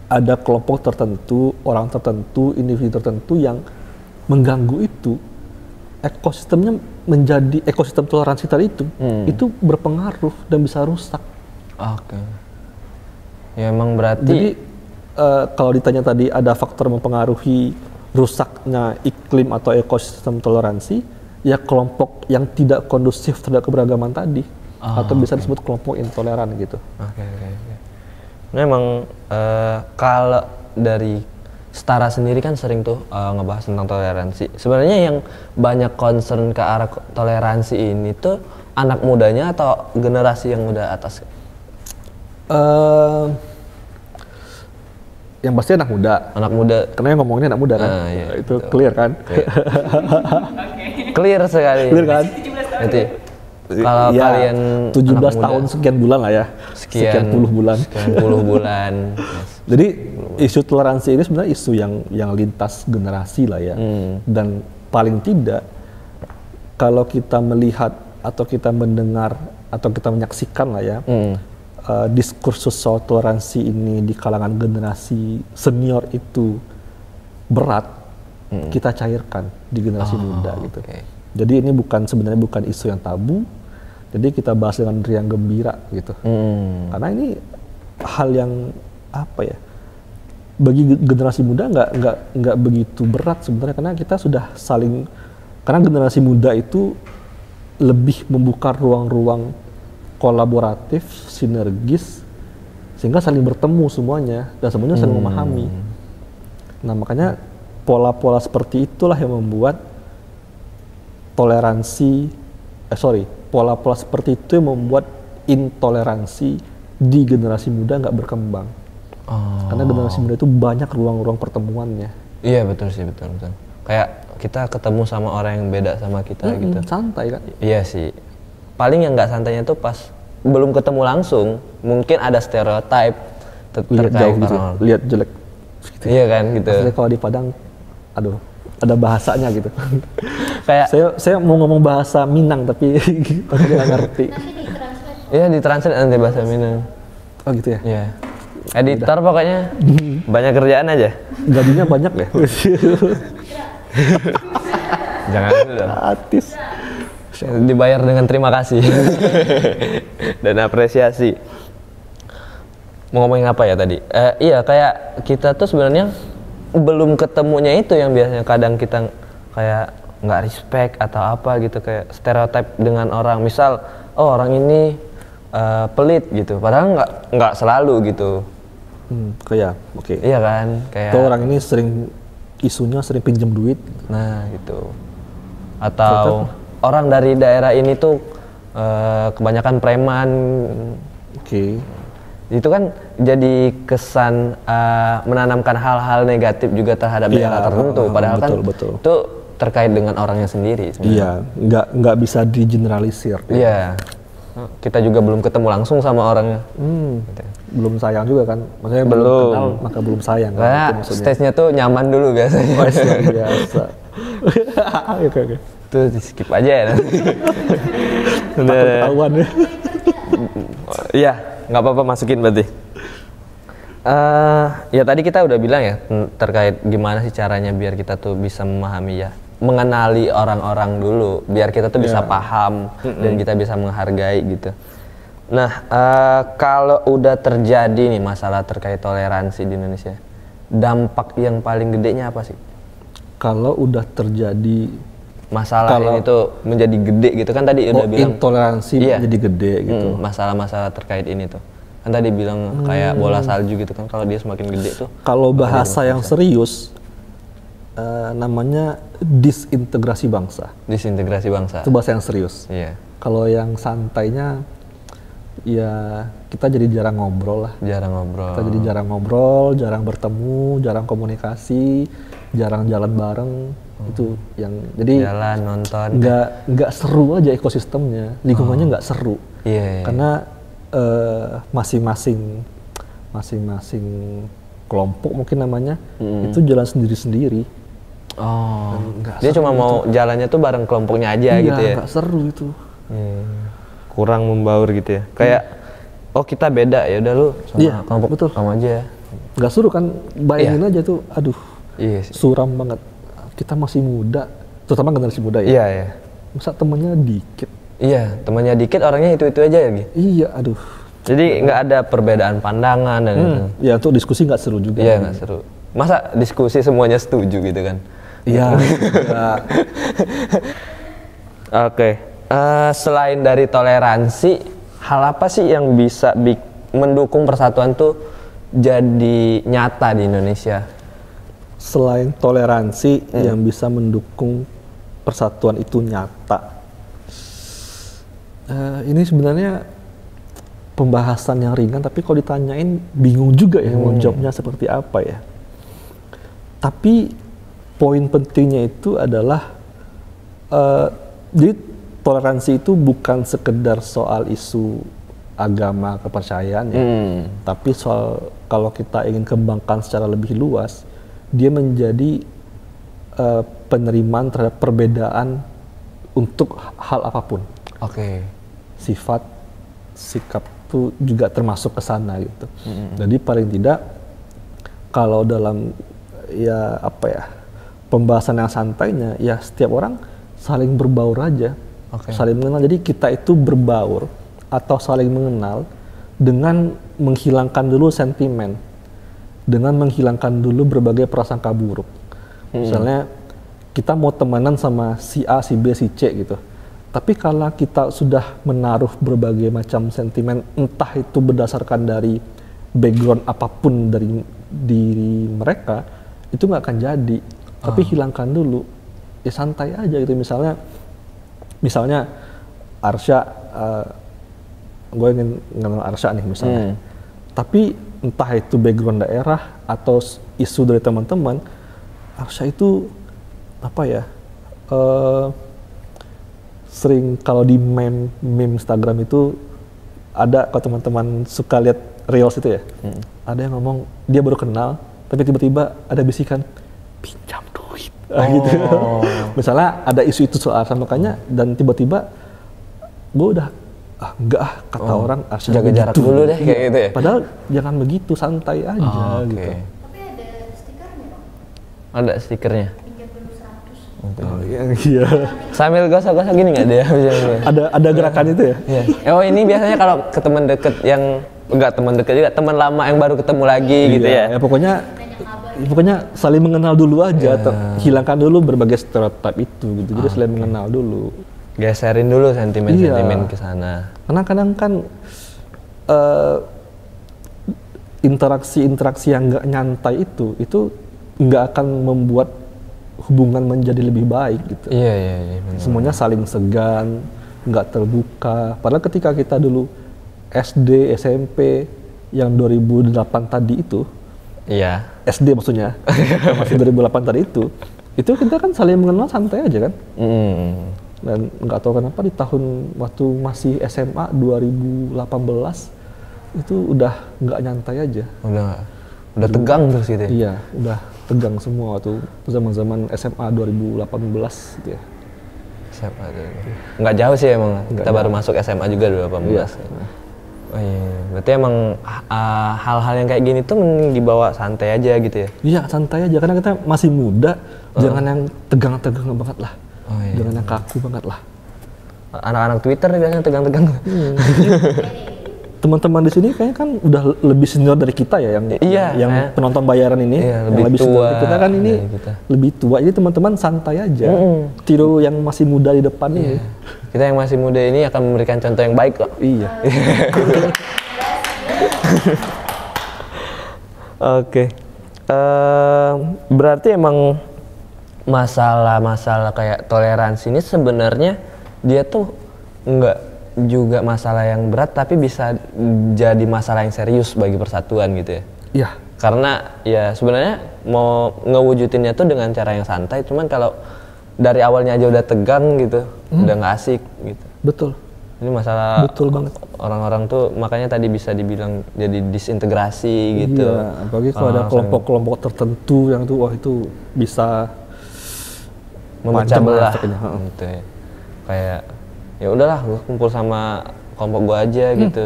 ada kelompok tertentu, orang tertentu, individu tertentu yang mengganggu itu, ekosistemnya menjadi ekosistem toleransi tadi itu berpengaruh dan bisa rusak. Oke. Ya emang berarti. Jadi kalau ditanya tadi ada faktor mempengaruhi rusaknya iklim atau ekosistem toleransi, ya kelompok yang tidak kondusif terhadap keberagaman tadi, atau bisa disebut kelompok intoleran gitu. Oke. Nah, emang kalau dari Setara sendiri kan sering tuh ngebahas tentang toleransi. Sebenarnya yang banyak concern ke arah toleransi ini tuh anak mudanya atau generasi yang udah atas? yang pasti anak muda. Anak muda. Karena yang ngomongnya anak muda kan. Iya, Itu clear kan? Clear sekali. Clear kan? Berarti kalau Ya, kalian 17 anak muda, tahun sekian bulan lah ya. Sekian puluh bulan. Sekian puluh bulan. Yes. Jadi isu toleransi ini sebenarnya isu yang lintas generasi lah ya. Dan paling tidak kalau kita melihat atau kita mendengar atau kita menyaksikan lah ya, diskursus soal toleransi ini di kalangan generasi senior itu berat, kita cairkan di generasi muda gitu. Jadi ini sebenarnya bukan isu yang tabu, jadi kita bahas dengan riang gembira gitu. Karena ini hal yang apa ya, bagi generasi muda nggak begitu berat sebenarnya, karena kita sudah karena generasi muda itu lebih membuka ruang-ruang kolaboratif, sinergis, sehingga saling bertemu semuanya dan semuanya saling memahami. Nah makanya pola-pola seperti itulah yang membuat pola-pola seperti itu yang membuat intoleransi di generasi muda nggak berkembang. Karena generasi muda itu banyak ruang-ruang pertemuannya. Iya betul sih, betul. Kayak kita ketemu sama orang yang beda sama kita gitu. Santai kan? Iya sih. Paling yang nggak santainya tuh pas belum ketemu langsung, mungkin ada stereotype Lihat jauh gitu, orang. lihat jelek. Gitu. Iya kan gitu. Maksudnya kalau di Padang, aduh, ada bahasanya gitu. Kayak saya mau ngomong bahasa Minang tapi pasti nggak ngerti. iya ditranslate nanti bahasa Minang. Oh gitu ya? Iya. Editor pokoknya banyak kerjaan aja. Gajinya banyak ya? Jangan dulu. Gratis. Dibayar dengan terima kasih dan apresiasi. Mau ngomongin apa ya tadi? Iya kayak kita tuh sebenarnya belum ketemunya itu yang biasanya kadang kita kayak nggak respect atau apa gitu, kayak stereotip dengan orang. Misal, oh orang ini pelit gitu, padahal nggak selalu gitu. Kayak, oke. Iya kan? Kayak. Tuh orang ini isunya sering pinjam duit. Nah gitu. Atau orang dari daerah ini tuh kebanyakan preman. Oke. Itu kan jadi kesan menanamkan hal-hal negatif juga terhadap daerah tertentu. Padahal betul. Itu terkait dengan orangnya sendiri sebenarnya. Iya, nggak bisa digeneralisir. Iya. Kita juga belum ketemu langsung sama orangnya. Gitu. Belum sayang juga kan? Maksudnya belum kenal maka belum sayang. Karena kan? stage-nya tuh nyaman dulu biasanya. Oh, biasa. Oke. Itu di skip aja ya nanti. Takut ketahuan ya. Iya, nggak apa-apa masukin berarti. Ya tadi kita udah bilang ya terkait gimana sih caranya biar kita tuh bisa memahami ya, mengenali orang-orang dulu, biar kita tuh bisa paham dan kita bisa menghargai gitu. Nah, kalau udah terjadi nih masalah terkait toleransi di Indonesia, dampak yang paling gedenya apa sih? Kalau udah terjadi masalah ini tuh menjadi gede gitu kan tadi udah bilang intoleransi menjadi gede gitu. Masalah-masalah terkait ini tuh kan tadi bilang kayak bola salju gitu kan, kalau dia semakin gede tuh. Kalau bahasa yang serius namanya disintegrasi bangsa. Disintegrasi bangsa. Itu bahasa yang serius. Iya. Kalau yang santainya ya kita jadi jarang ngobrol lah. Jarang ngobrol. Kita jadi jarang ngobrol, jarang bertemu, jarang komunikasi, jarang jalan bareng. Itu yang jadi jalan nonton. Nggak seru aja ekosistemnya, lingkungannya nggak seru. Iya. Karena masing-masing kelompok mungkin namanya itu jalan sendiri-sendiri. Oh. Dia cuma mau jalannya tuh bareng kelompoknya aja gitu ya. Iya, nggak seru itu. Kurang membaur gitu ya. Kayak oh kita beda ya udah lu sama kelompok betul. kamu aja. Nggak seru kan, bayangin aja tuh, aduh. Iya sih. Suram banget. Kita masih muda, terutama generasi muda ya. Iya, iya. Masa temennya dikit? Iya, temannya dikit, orangnya itu aja lagi. Iya, aduh. Jadi nggak ada perbedaan pandangan dan itu. Ya untuk diskusi nggak seru juga. Iya nggak seru. Masa diskusi semuanya setuju gitu kan? Iya. Oke. Selain dari toleransi, hal apa sih yang bisa mendukung persatuan tuh jadi nyata di Indonesia? Selain toleransi yang bisa mendukung persatuan itu nyata, ini sebenarnya pembahasan yang ringan, tapi kalau ditanyain bingung juga ya mau jawabnya seperti apa ya. Tapi poin pentingnya itu adalah jadi toleransi itu bukan sekedar soal isu agama kepercayaan ya, tapi soal kalau kita ingin kembangkan secara lebih luas, dia menjadi penerimaan terhadap perbedaan untuk hal apapun. Oke. Sifat, sikap itu juga termasuk ke sana gitu. Jadi paling tidak kalau dalam ya apa ya pembahasan yang santainya ya setiap orang saling berbaur aja, saling mengenal. Jadi kita itu berbaur atau saling mengenal dengan menghilangkan dulu sentimen, dengan menghilangkan dulu berbagai prasangka buruk. Misalnya kita mau temenan sama si A, si B, si C gitu. Tapi kalau kita sudah menaruh berbagai macam sentimen, entah itu berdasarkan dari background apapun dari diri mereka, itu nggak akan jadi. Tapi hilangkan dulu, ya santai aja gitu. Misalnya Arsya, gue ingin kenal Arsya nih misalnya. Tapi entah itu background daerah atau isu dari teman-teman, Arsya itu apa ya? Sering kalau di meme Instagram itu ada, kalau teman-teman suka lihat reels itu ya, ada yang ngomong dia baru kenal tapi tiba-tiba ada bisikan pinjam duit gitu. Misalnya ada isu itu soal makanya, dan tiba-tiba gue udah enggak kata orang jaga jarak dulu deh kayak gitu ya. Padahal jangan begitu, santai aja gitu. Tapi ada stikernya dong? Ada stikernya. Pinjam dulu 100. Oh, iya. Sambil gosok-gosok gini nggak dia? Ada gerakan itu ya? Iya. Oh ini biasanya kalau ke teman deket yang enggak teman deket juga, teman lama yang baru ketemu lagi gitu ya. Ya pokoknya saling mengenal dulu aja, hilangkan dulu berbagai stereotip itu gitu. Jadi saling mengenal dulu. Geserin dulu sentimen-sentimen ke sana. Karena kadang kan interaksi-interaksi yang nggak nyantai itu nggak akan membuat hubungan menjadi lebih baik gitu. Iya. Semuanya saling segan, nggak terbuka. Padahal ketika kita dulu SD, SMP yang 2008 tadi itu, iya. SD maksudnya, masih 2008 tadi itu kita kan saling mengenal santai aja kan. Dan nggak tahu kenapa di tahun waktu masih SMA 2018 itu udah nggak nyantai aja. Udah tegang terus gitu ya? Iya, udah tegang semua waktu zaman-zaman SMA 2018 gitu ya. SMA nggak jauh sih emang, kita baru masuk SMA juga 2018. Iya. Oh iya, berarti emang hal-hal yang kayak gini tuh mending dibawa santai aja gitu ya? Iya, santai aja, karena kita masih muda, jangan yang tegang-tegang banget lah. Jangan yang kaku banget lah. Anak-anak Twitter biasanya tegang-tegang. Teman-teman di sini kayaknya kan udah lebih senior dari kita ya, yang penonton bayaran ini, yang lebih senior dari kita kan ini lebih tua. Jadi teman-teman santai aja, tiru yang masih muda di depan ini. Kita yang masih muda ini akan memberikan contoh yang baik kok. Iya. Oke. Berarti emang masalah-masalah kayak toleransi ini sebenarnya dia tuh enggak juga masalah yang berat, tapi bisa jadi masalah yang serius bagi persatuan gitu ya. Iya. Karena ya sebenarnya mau ngewujudinnya tuh dengan cara yang santai, cuman kalau dari awalnya aja udah tegang gitu, udah nggak asik gitu. Betul. Ini masalah. Betul banget. Orang-orang tuh makanya tadi bisa dibilang jadi disintegrasi gitu. Iya, apalagi kalau ada kelompok-kelompok tertentu yang tuh wah itu bisa memecah belah gitu ya. Kayak ya udahlah gue kumpul sama kelompok gue aja gitu,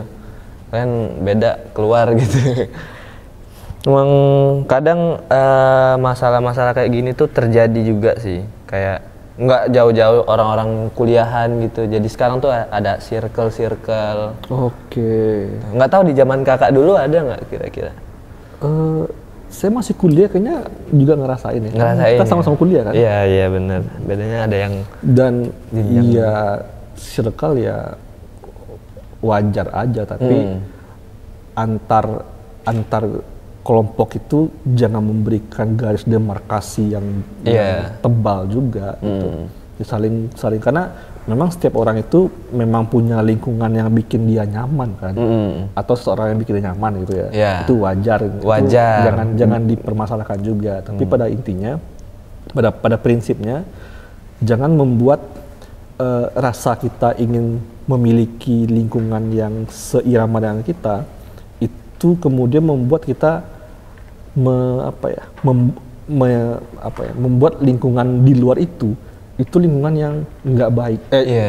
kalian beda keluar gitu. Emang kadang masalah-masalah kayak gini tuh terjadi juga sih, kayak nggak jauh-jauh orang-orang kuliahan gitu. Jadi sekarang tuh ada circle. Oke. Nggak tahu di zaman kakak dulu ada nggak kira-kira? Saya masih kuliah kayaknya juga ngerasain ya. Ngerasain. Kita sama-sama kuliah kan? Iya benar. Bedanya ada yang dan iya circle ya wajar aja, tapi antar kelompok itu jangan memberikan garis demarkasi yang tebal juga gitu. saling karena memang setiap orang itu memang punya lingkungan yang bikin dia nyaman kan, atau seseorang yang bikin dia nyaman gitu ya. Yeah. Itu wajar. Wajar. Itu jangan dipermasalahkan juga. Tapi pada intinya, pada prinsipnya, jangan membuat rasa kita ingin memiliki lingkungan yang seirama dengan kita itu kemudian membuat kita membuat lingkungan di luar itu lingkungan yang nggak baik.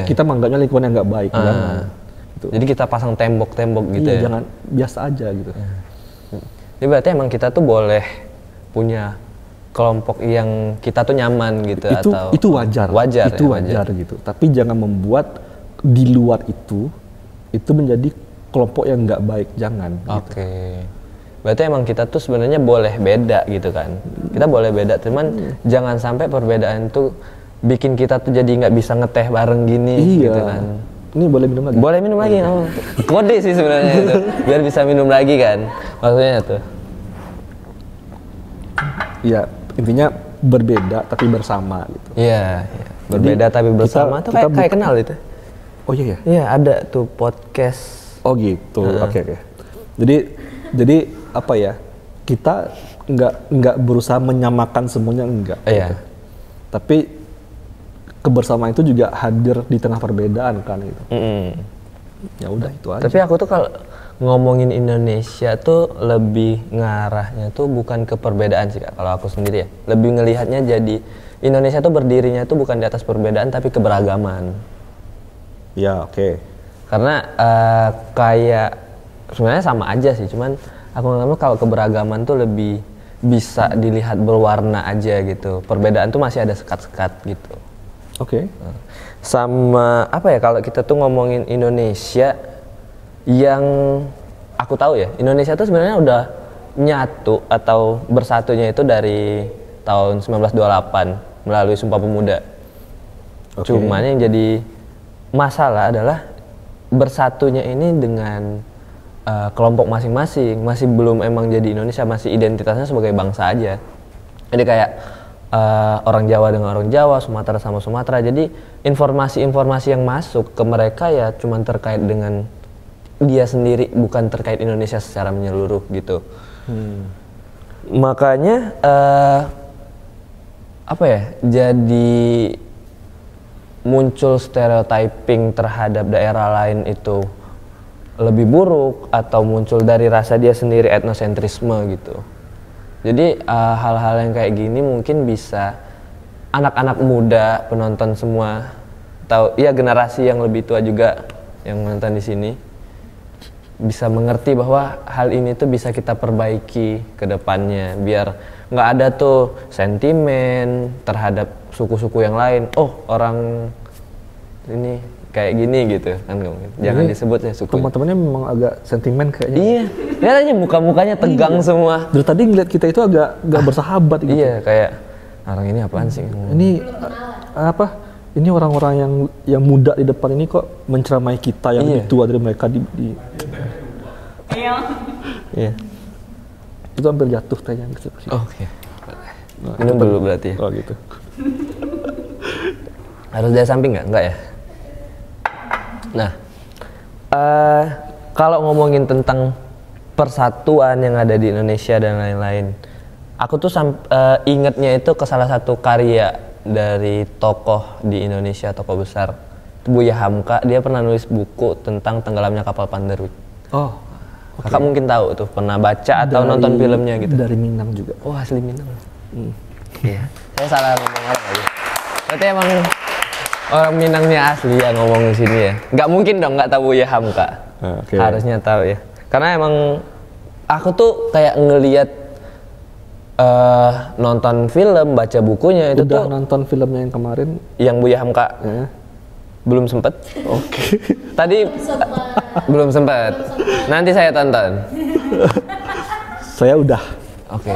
Kita menganggapnya lingkungan yang nggak baik. Jangan. Gitu. Jadi kita pasang tembok-tembok gitu ya. Jangan, biasa aja gitu. Jadi berarti emang kita tuh boleh punya kelompok yang kita tuh nyaman gitu atau itu wajar. Itu wajar gitu. Tapi jangan membuat di luar itu menjadi kelompok yang nggak baik, jangan. Oke. Berarti emang kita tuh sebenarnya boleh beda gitu kan. Kita boleh beda, cuman jangan sampai perbedaan itu bikin kita tuh jadi nggak bisa ngeteh bareng gini gitu kan. Ini boleh minum lagi? Boleh minum lagi. Kode sih sebenarnya itu. Biar bisa minum lagi kan. Maksudnya tuh. Iya, intinya berbeda tapi bersama gitu. Iya. Berbeda tapi bersama tuh kayak kenal itu. Oh iya ya? Iya, ada tuh podcast. Oh gitu. Oke. Jadi apa ya? Kita nggak berusaha menyamakan semuanya, enggak. Iya. Gitu. Tapi kebersamaan itu juga hadir di tengah perbedaan kan gitu. Ya udah itu aja. Tapi aku tuh kalau ngomongin Indonesia tuh lebih ngarahnya tuh bukan ke perbedaan sih Kak, kalau aku sendiri ya. Lebih ngelihatnya jadi Indonesia tuh berdirinya tuh bukan di atas perbedaan tapi keberagaman. Ya, oke. Karena kayak sebenarnya sama aja sih, cuman aku nganggapnya kalau keberagaman tuh lebih bisa dilihat berwarna aja gitu. Perbedaan tuh masih ada sekat-sekat gitu. Oke. Sama apa ya, kalau kita tuh ngomongin Indonesia, yang aku tahu ya, Indonesia tuh sebenarnya udah nyatu atau bersatunya itu dari tahun 1928 melalui Sumpah Pemuda. Cuman yang jadi masalah adalah bersatunya ini dengan kelompok masing-masing, masih belum emang jadi Indonesia, masih identitasnya sebagai bangsa aja. Jadi kayak orang Jawa dengan orang Jawa, Sumatera sama Sumatera. Jadi informasi-informasi yang masuk ke mereka ya cuman terkait dengan dia sendiri, bukan terkait Indonesia secara menyeluruh gitu. Makanya apa ya, jadi muncul stereotyping terhadap daerah lain itu lebih buruk, atau muncul dari rasa dia sendiri, etnosentrisme gitu. Jadi hal-hal yang kayak gini mungkin bisa anak-anak muda, penonton semua, atau ya generasi yang lebih tua juga yang menonton di sini bisa mengerti bahwa hal ini tuh bisa kita perbaiki ke depannya, biar nggak ada tuh sentimen terhadap suku-suku yang lain. Oh, orang ini kayak gini gitu kan, jangan disebutnya suku. Teman-temannya memang agak sentimen kayaknya. Iya, lihat aja muka-mukanya tegang semua. Dari tadi ngeliat kita itu agak nggak bersahabat gitu. Iya, kayak orang ini apaan sih? Ini apa? Ini orang-orang yang muda di depan ini kok menceramai kita yang lebih tua dari mereka di. Iya. Itu hampir jatuh tanya ke sini. Oke. Minum dulu berarti ya. Oh gitu. Harus dari samping nggak? Enggak ya? Nah, kalau ngomongin tentang persatuan yang ada di Indonesia dan lain-lain, aku tuh ingetnya itu ke salah satu karya dari tokoh di Indonesia, tokoh besar, Buya Hamka. Dia pernah nulis buku tentang tenggelamnya kapal Panderwick. Oh, Kakak mungkin tahu tuh, pernah baca atau nonton filmnya gitu. Dari Minang juga. Oh, asli Minang. Iya. Saya salah ngomong apa lagi? Berarti emang orang Minangnya asli ya ngomong di sini ya. Nggak mungkin dong nggak tahu Buya Hamka. Harusnya tahu ya. Karena emang aku tuh kayak ngelihat nonton film, baca bukunya itu. Udah tuh nonton filmnya yang kemarin? Yang Buya Hamka? Belum sempet. Oke. Tadi belum sempet. Nanti saya tonton. Saya udah. Oke.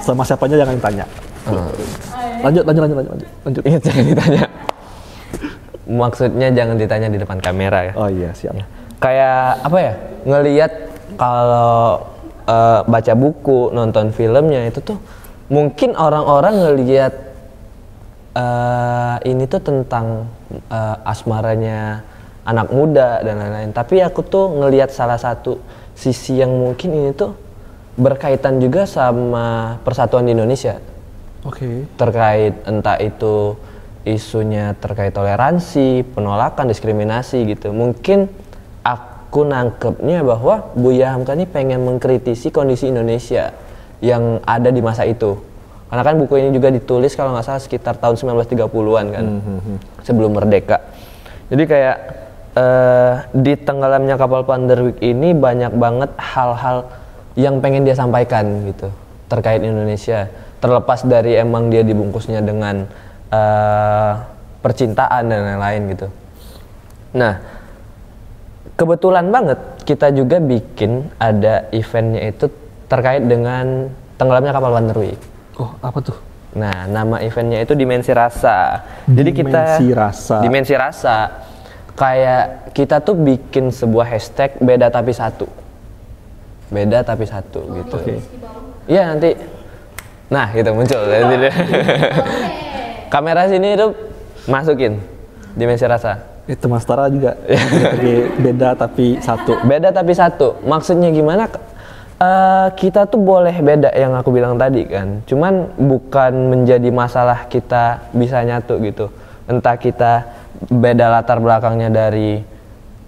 Sama siapanya jangan ditanya. Lanjut. Iya, jangan ditanya. Maksudnya jangan ditanya di depan kamera ya. Oh iya, siap. Kayak apa ya? Ngelihat kalau baca buku, nonton filmnya itu tuh mungkin orang-orang ngelihat ini tuh tentang asmaranya anak muda dan lain-lain. Tapi aku tuh ngelihat salah satu sisi yang mungkin ini tuh berkaitan juga sama persatuan di Indonesia. Oke. Terkait entah itu isunya terkait toleransi, penolakan, diskriminasi gitu. Mungkin aku nangkepnya bahwa Buya Hamka ini pengen mengkritisi kondisi Indonesia yang ada di masa itu. Karena kan buku ini juga ditulis kalau nggak salah sekitar tahun 1930-an kan, sebelum merdeka. Jadi kayak di tenggelamnya kapal Panderwick ini banyak banget hal-hal yang pengen dia sampaikan gitu terkait Indonesia. Terlepas dari emang dia dibungkusnya dengan percintaan dan lain-lain gitu. Nah, kebetulan banget kita juga bikin ada eventnya itu terkait dengan tenggelamnya kapal Panderwick. Oh, apa tuh? Nah, nama eventnya itu Dimensi Rasa. Jadi kita Dimensi Rasa. Kayak kita tuh bikin sebuah hashtag beda tapi satu. Beda tapi satu gitu. Oke. Iya nanti. Nah, gitu muncul. Kamera sini itu masukin Dimensi Rasa. Itu Mas Tara juga. Beda tapi satu. Beda tapi satu. Maksudnya gimana? Kita tuh boleh beda yang aku bilang tadi kan, cuman bukan menjadi masalah kita bisa nyatu gitu. Entah kita beda latar belakangnya dari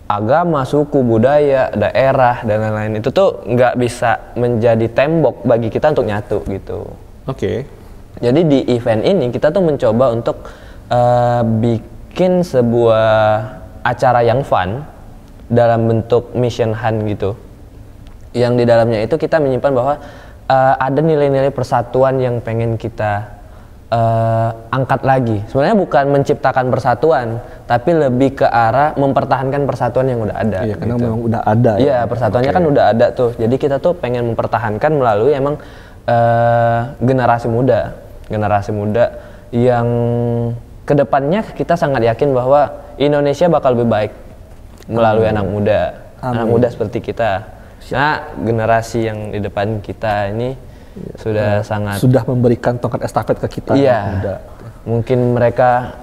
agama, suku, budaya, daerah dan lain-lain, itu tuh nggak bisa menjadi tembok bagi kita untuk nyatu gitu. Oke. Jadi di event ini kita tuh mencoba untuk bikin sebuah acara yang fun dalam bentuk mission hunt gitu. Yang di dalamnya itu kita menyimpan bahwa ada nilai-nilai persatuan yang pengen kita angkat lagi. Sebenarnya bukan menciptakan persatuan, tapi lebih ke arah mempertahankan persatuan yang udah ada. Iya, karena gitu. memang udah ada. Iya, persatuannya kan udah ada tuh. Jadi kita tuh pengen mempertahankan melalui emang generasi muda yang kedepannya kita sangat yakin bahwa Indonesia bakal lebih baik melalui anak muda seperti kita. Nah, generasi yang di depan kita ini sudah memberikan tongkat estafet ke kita. Iya. Anak muda. Mungkin mereka,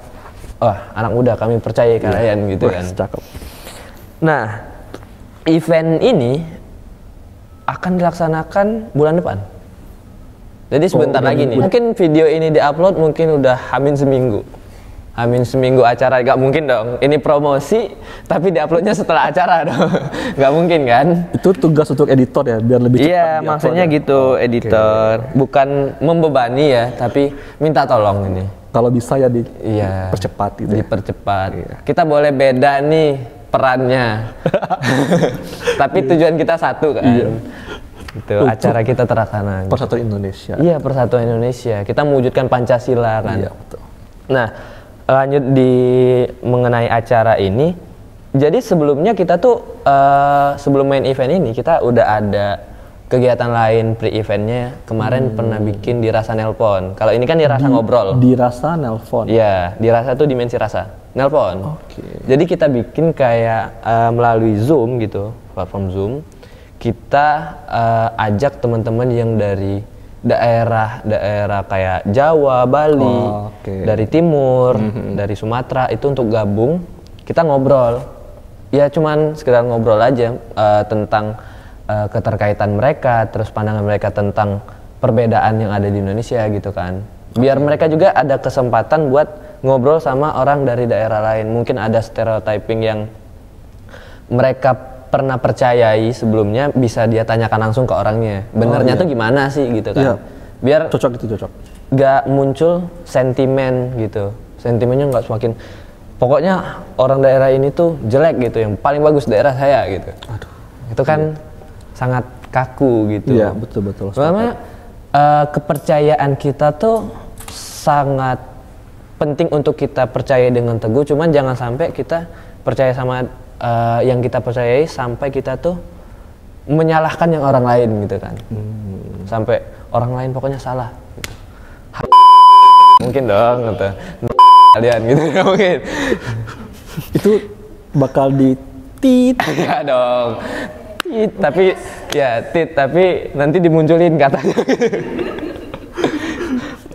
anak muda kami percaya kalian gitu kan. Cakep. Nah, event ini akan dilaksanakan bulan depan. Jadi sebentar lagi nih. Mungkin video ini diupload mungkin udah hamin seminggu acara, gak mungkin dong. Ini promosi, tapi diuploadnya setelah acara dong. Gak mungkin kan? Itu tugas untuk editor ya, biar lebih cepat. Iya, maksudnya ya? gitu, editor. Bukan membebani ya, tapi minta tolong ini. Kalau bisa ya dipercepat gitu. Dipercepat. Iya. Kita boleh beda nih perannya. Tapi tujuan kita satu kan. Iya. Itu acara kita terlaksana. Persatuan Indonesia. Iya, Persatuan Indonesia. Kita mewujudkan Pancasila kan. Iya, betul. Nah, lanjut mengenai acara ini. Jadi sebelumnya kita tuh sebelum main event ini kita udah ada kegiatan lain pre-eventnya. Kemarin pernah bikin di Rasa Nelpon. Kalau ini kan di Rasa Ngobrol. Di Rasa Nelpon. Iya, di Rasa tuh Dimensi Rasa Nelpon. Oke. Jadi kita bikin kayak melalui Zoom gitu, platform Zoom. Kita ajak teman-teman yang dari daerah kayak Jawa, Bali, dari timur, dari Sumatera itu untuk gabung. Kita ngobrol. Ya cuman sekedar ngobrol aja tentang keterkaitan mereka, terus pandangan mereka tentang perbedaan yang ada di Indonesia gitu kan. Biar mereka juga ada kesempatan buat ngobrol sama orang dari daerah lain. Mungkin ada stereotyping yang mereka pernah percayai sebelumnya, bisa dia tanyakan langsung ke orangnya. Benernya tuh gimana sih gitu kan. Iya. Biar cocok. Gak muncul sentimen gitu. Sentimennya gak semakin, pokoknya orang daerah ini tuh jelek gitu, yang paling bagus daerah saya gitu. Aduh. Itu kan sangat kaku gitu. Iya, betul. Soalnya kepercayaan kita tuh sangat penting untuk kita percaya dengan teguh, cuman jangan sampai kita percaya sama yang kita percayai sampai kita tuh menyalahkan yang orang lain gitu kan. Sampai orang lain pokoknya salah gitu. Mungkin dong gitu. Kalian gitu ya mungkin. Itu bakal di tit. Ya dong. Tapi nanti dimunculin katanya.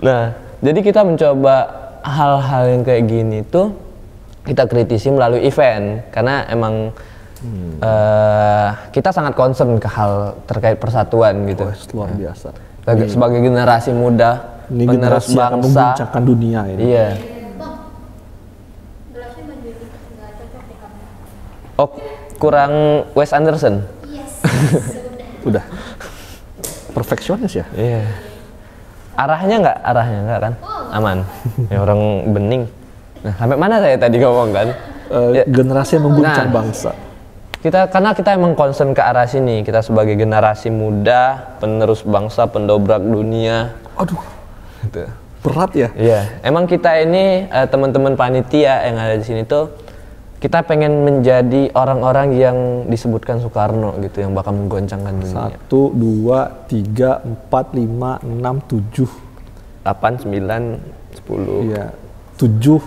Nah, jadi kita mencoba hal-hal yang kayak gini tuh kita kritisi melalui event karena emang kita sangat concern ke hal terkait persatuan gitu. Luar biasa. Sebagai generasi muda, Ini penerus generasi yang bangsa. membincangkan dunia ini. Iya. Bang, gelasnya maju dikit, nggak cocok di kamera. Oh, kurang Wes Anderson. Yes, sudah. Udah. Perfeksionis ya? Iya. Arahnya nggak kan? Aman. Ya orang bening. Nah, sampai mana saya tadi ngomong kan? Ya. Generasi yang mengguncang Nah. bangsa. Karena kita emang concern ke arah sini. Kita sebagai generasi muda, penerus bangsa, pendobrak dunia. Aduh, Gitu. berat ya? Iya, emang kita ini teman-teman panitia yang ada di sini tuh kita pengen menjadi orang-orang yang disebutkan Soekarno gitu, yang bakal menggoncangkan dunia. 1, 2, 3, 4, 5, 6, 7. 8, 9, 10. Iya. 7,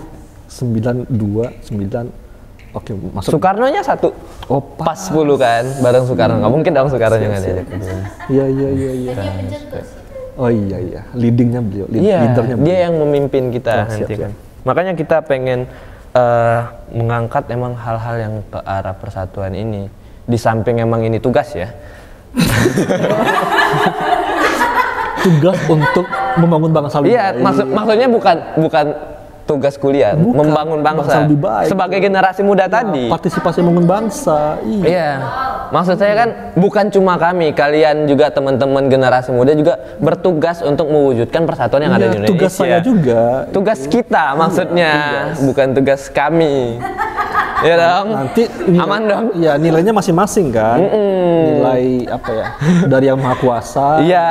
9, 2, 9. Oke, masuk. Soekarno-nya 1. Oh, Pas 10 kan, bareng Soekarno. Nggak mungkin dong Soekarno-nya nggak diajak. Iya. Dia pencetus. Oh iya. Leadingnya beliau, Iya, leadernya dia beliau. yang memimpin kita Oh, siap, nanti siap. kan. Makanya kita pengen mengangkat emang hal-hal yang ke arah persatuan ini. Di samping emang ini tugas ya. Tugas untuk membangun bangsa lebih Iya, baik. maksudnya bukan tugas kuliah, Bukan, membangun bangsa bangsa. lebih baik. Sebagai generasi muda tadi. Partisipasi membangun bangsa. Iya. Iya. Maksud saya kan bukan cuma kami, kalian juga teman-teman generasi muda juga bertugas untuk mewujudkan persatuan yang ada di Iya, Indonesia. tugas saya juga. Tugas kita maksudnya, bukan tugas kami. Ya dong. Nanti aman dong. Ya nilainya masing-masing kan. Nilai apa ya? Dari yang maha kuasa. Iya.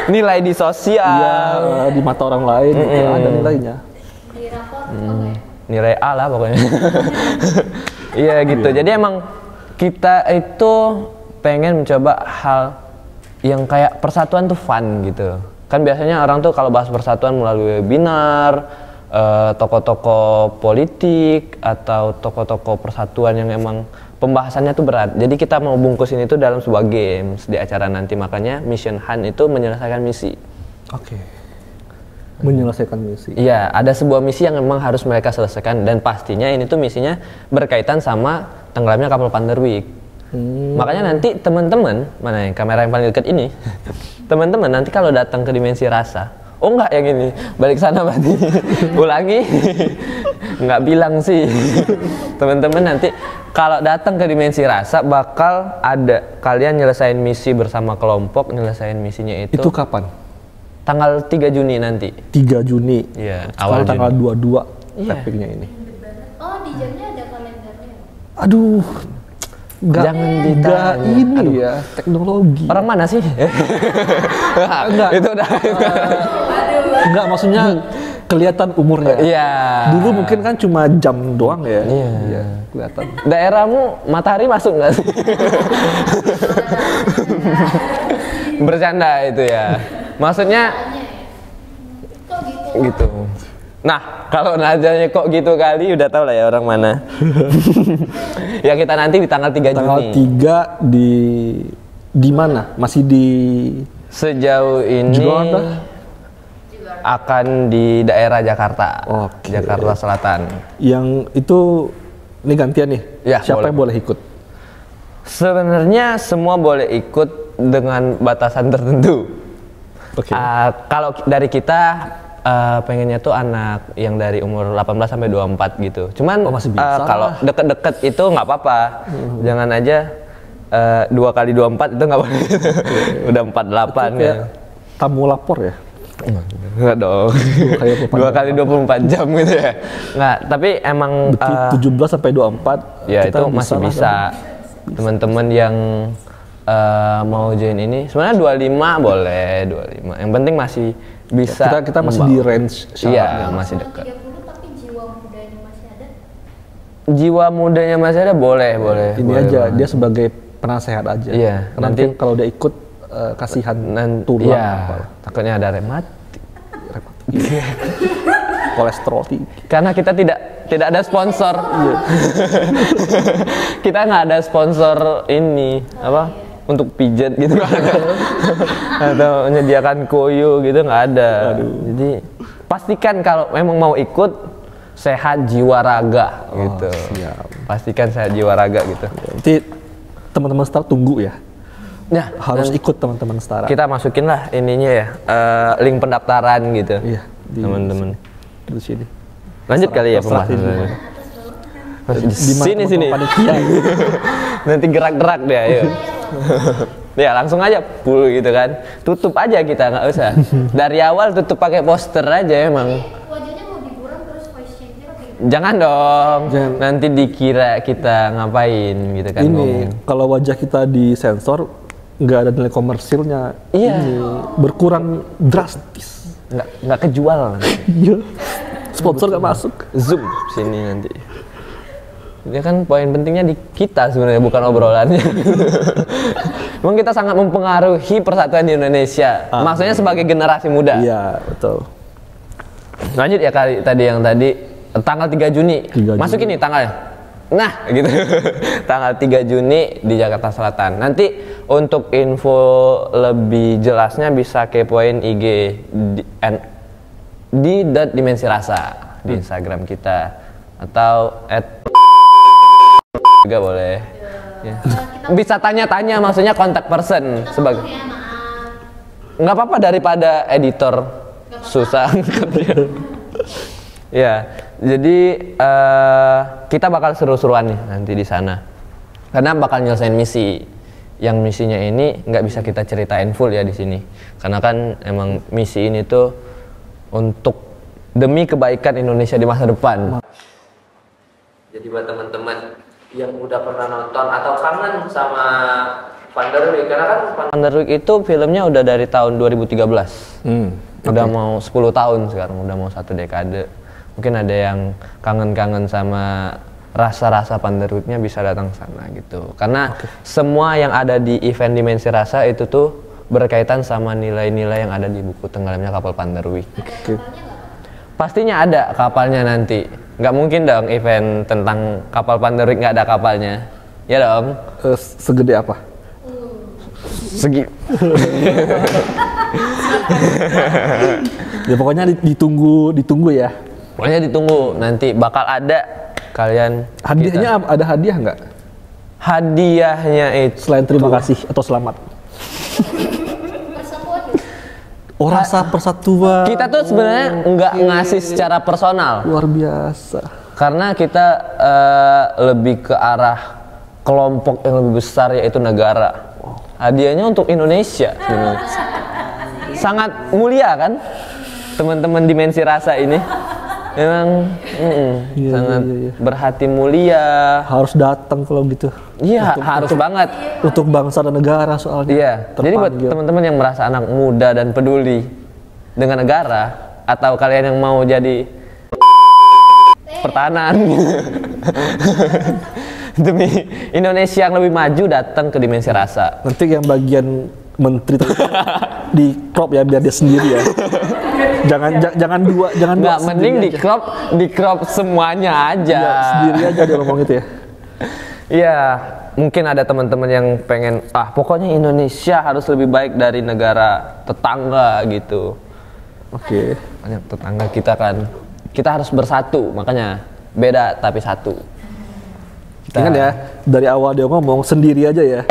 Nilai di sosial. Iya, di mata orang lain gitu, ada nilainya. Di rapor, oke. Nilai A lah pokoknya. Iya gitu. Jadi emang kita itu pengen mencoba hal yang kayak persatuan tuh fun gitu. Kan biasanya orang tuh kalau bahas persatuan melalui webinar, tokoh-tokoh politik atau tokoh-tokoh persatuan yang emang pembahasannya tuh berat. Jadi kita mau bungkusin itu dalam sebuah games di acara nanti. Makanya Mission Hunt itu menyelesaikan misi. Oke. Menyelesaikan misi. Iya, ada sebuah misi yang memang harus mereka selesaikan dan pastinya ini tuh misinya berkaitan sama tenggelamnya kapal Panderwick. Makanya nanti teman-teman, mana yang kamera yang paling dekat ini, teman-teman nanti kalau datang ke Dimensi Rasa, oh enggak yang ini, balik sana berarti, ulangi, nggak bilang sih, teman-teman nanti kalau datang ke Dimensi Rasa bakal ada kalian nyelesain misi bersama kelompok, nyelesain misinya Itu kapan? tanggal 3 Juni nanti. 3 Juni. Iya, Awal tanggal 22 Iya. tappingnya ini. Oh, di jamnya ada kalendernya. Aduh. Jangan ditanya. Ini ya, teknologi. Orang mana sih? Enggak. Itu udah. Enggak, maksudnya kelihatan umurnya. Iya. Dulu mungkin kan cuma jam doang ya. Iya. Kelihatan. Daerahmu matahari masuk nggak sih? Bercanda itu ya. Maksudnya Kok gitu? gitu. Nah, kalau najanya kok gitu kali udah tau lah ya orang mana. Ya kita nanti di tanggal 3 Tanggal Juni. 3 di mana? Masih di Sejauh ini Jakarta? akan di daerah Jakarta. Oke. Jakarta Selatan. yang itu ini gantian nih. Ya, Siapa boleh. yang boleh ikut? Sebenarnya semua boleh ikut dengan batasan tertentu. Oke. Kalau dari kita pengennya tuh anak yang dari umur 18 sampai 24 gitu. Cuman Oh, masih bisa kalau lah. deket-deket itu nggak apa-apa. Jangan aja 2 kali 24 itu nggak boleh. Udah 48 Kayak ya. tamu lapor ya. Enggak dong. 2 kali 24 jam gitu ya. Nggak, tapi emang 17 sampai 24 ya kita itu masih lah, bisa. kan? Teman-teman yang mau join ini sebenarnya 25 boleh, 25. Yang penting masih bisa. Kita masih di range Iya, syaratnya. masih Sama dekat. 30 tapi jiwa mudanya masih ada. Jiwa mudanya masih ada, boleh, boleh. Ini boleh aja banget. dia sebagai penasehat aja. Iya, Nanti nanti- kalau dia ikut kasihan tulang Iya, apa. takutnya ada remat. Kolesterol tinggi. Karena kita tidak ada sponsor. Iya. Kita nggak ada sponsor ini apa untuk pijat gitu nggak ada. Atau menyediakan koyo gitu nggak ada. Jadi pastikan kalau memang mau ikut sehat jiwa raga gitu. Siap. Pastikan sehat jiwa raga gitu. Nanti teman-teman Setara tunggu ya. Nah, Harus ikut teman-teman Setara. kita masukin lah ininya ya, link pendaftaran gitu. Iya, di Teman-teman. di sini. Lanjut kali ya Terserah pembahasannya. Di mana Sini sini. teman-teman panitia? Nanti gerak-gerak deh, ayo. Ya langsung aja full gitu kan. Tutup aja kita, nggak usah. Dari awal tutup pakai poster aja emang. Wajahnya mau diburam terus voice changer apa gimana? Jangan dong. Jangan. Nanti dikira kita ngapain gitu kan. Ini ngomong. kalau wajah kita disensor nggak ada nilai komersilnya. Iya. Ini berkurang drastis. Nggak kejual. Iya. Sponsor nggak masuk. Zoom sini nanti. Ini kan poin pentingnya di kita sebenarnya, bukan obrolannya. Memang kita sangat mempengaruhi persatuan di Indonesia. Maksudnya sebagai generasi muda. Iya, betul. Lanjut ya kali tadi yang tadi tanggal 3 Juni. 3 Juni. Masukin nih tanggalnya. Nah, gitu. Tanggal 3 Juni di Jakarta Selatan. Nanti untuk info lebih jelasnya bisa kepoin IG di @dimensi rasa di Instagram kita atau juga boleh. Ya. Bisa tanya-tanya, maksudnya kontak person sebagai. Ya maaf. Nggak apa-apa daripada editor susah. Ya, jadi kita bakal seru-seruan nih nanti di sana. Karena bakal nyelesain misi. Yang misinya ini nggak bisa kita ceritain full ya di sini. Karena kan emang misi ini tuh untuk demi kebaikan Indonesia di masa depan. Jadi buat teman-teman yang udah pernah nonton atau kangen sama Van der Wijk, karena kan Van der Wijk itu filmnya udah dari tahun 2013. Udah mau 10 tahun sekarang, udah mau 1 dekade. Mungkin ada yang kangen-kangen sama rasa-rasa Van der Wijk-nya bisa datang ke sana gitu. Karena semua yang ada di event Dimensi Rasa itu tuh berkaitan sama nilai-nilai yang ada di buku Tenggelamnya Kapal Van der Wijk. Pastinya ada kapalnya nanti. Nggak mungkin dong event tentang kapal Van der Wijk nggak ada kapalnya. Ya dong. Segede apa? Segi. Ya pokoknya ditunggu ya. Pokoknya ditunggu, nanti bakal ada kalian. Hadiahnya ada hadiah nggak? Hadiahnya itu Selain terima kasih atau selamat? Persatuan ya? Oh, rasa persatuan. kita tuh sebenarnya nggak ngasih secara personal Luar biasa. karena kita lebih ke arah kelompok yang lebih besar yaitu negara. Hadiahnya untuk Indonesia sebenarnya. Sangat mulia kan teman-teman Dimensi Rasa ini. Memang Iya, sangat iya. berhati mulia. Harus datang kalau gitu. Iya, harus banget. Untuk bangsa dan negara soalnya. Iya. Jadi buat Terpanggil. teman-teman yang merasa anak muda dan peduli dengan negara atau kalian yang mau jadi pertahanan demi Indonesia yang lebih maju, datang ke Dimensi Rasa. Nanti yang bagian menteri di crop ya biar dia sendiri ya. jangan dua Nggak, mending sendiri aja. di crop semuanya aja. Ya, sendiri aja dia ngomong itu ya. Iya, mungkin ada teman-teman yang pengen, pokoknya Indonesia harus lebih baik dari negara tetangga gitu. Oke. Banyak tetangga kita kan, kita harus bersatu, makanya beda tapi satu. Ingat ya, dari awal dia ngomong sendiri aja ya.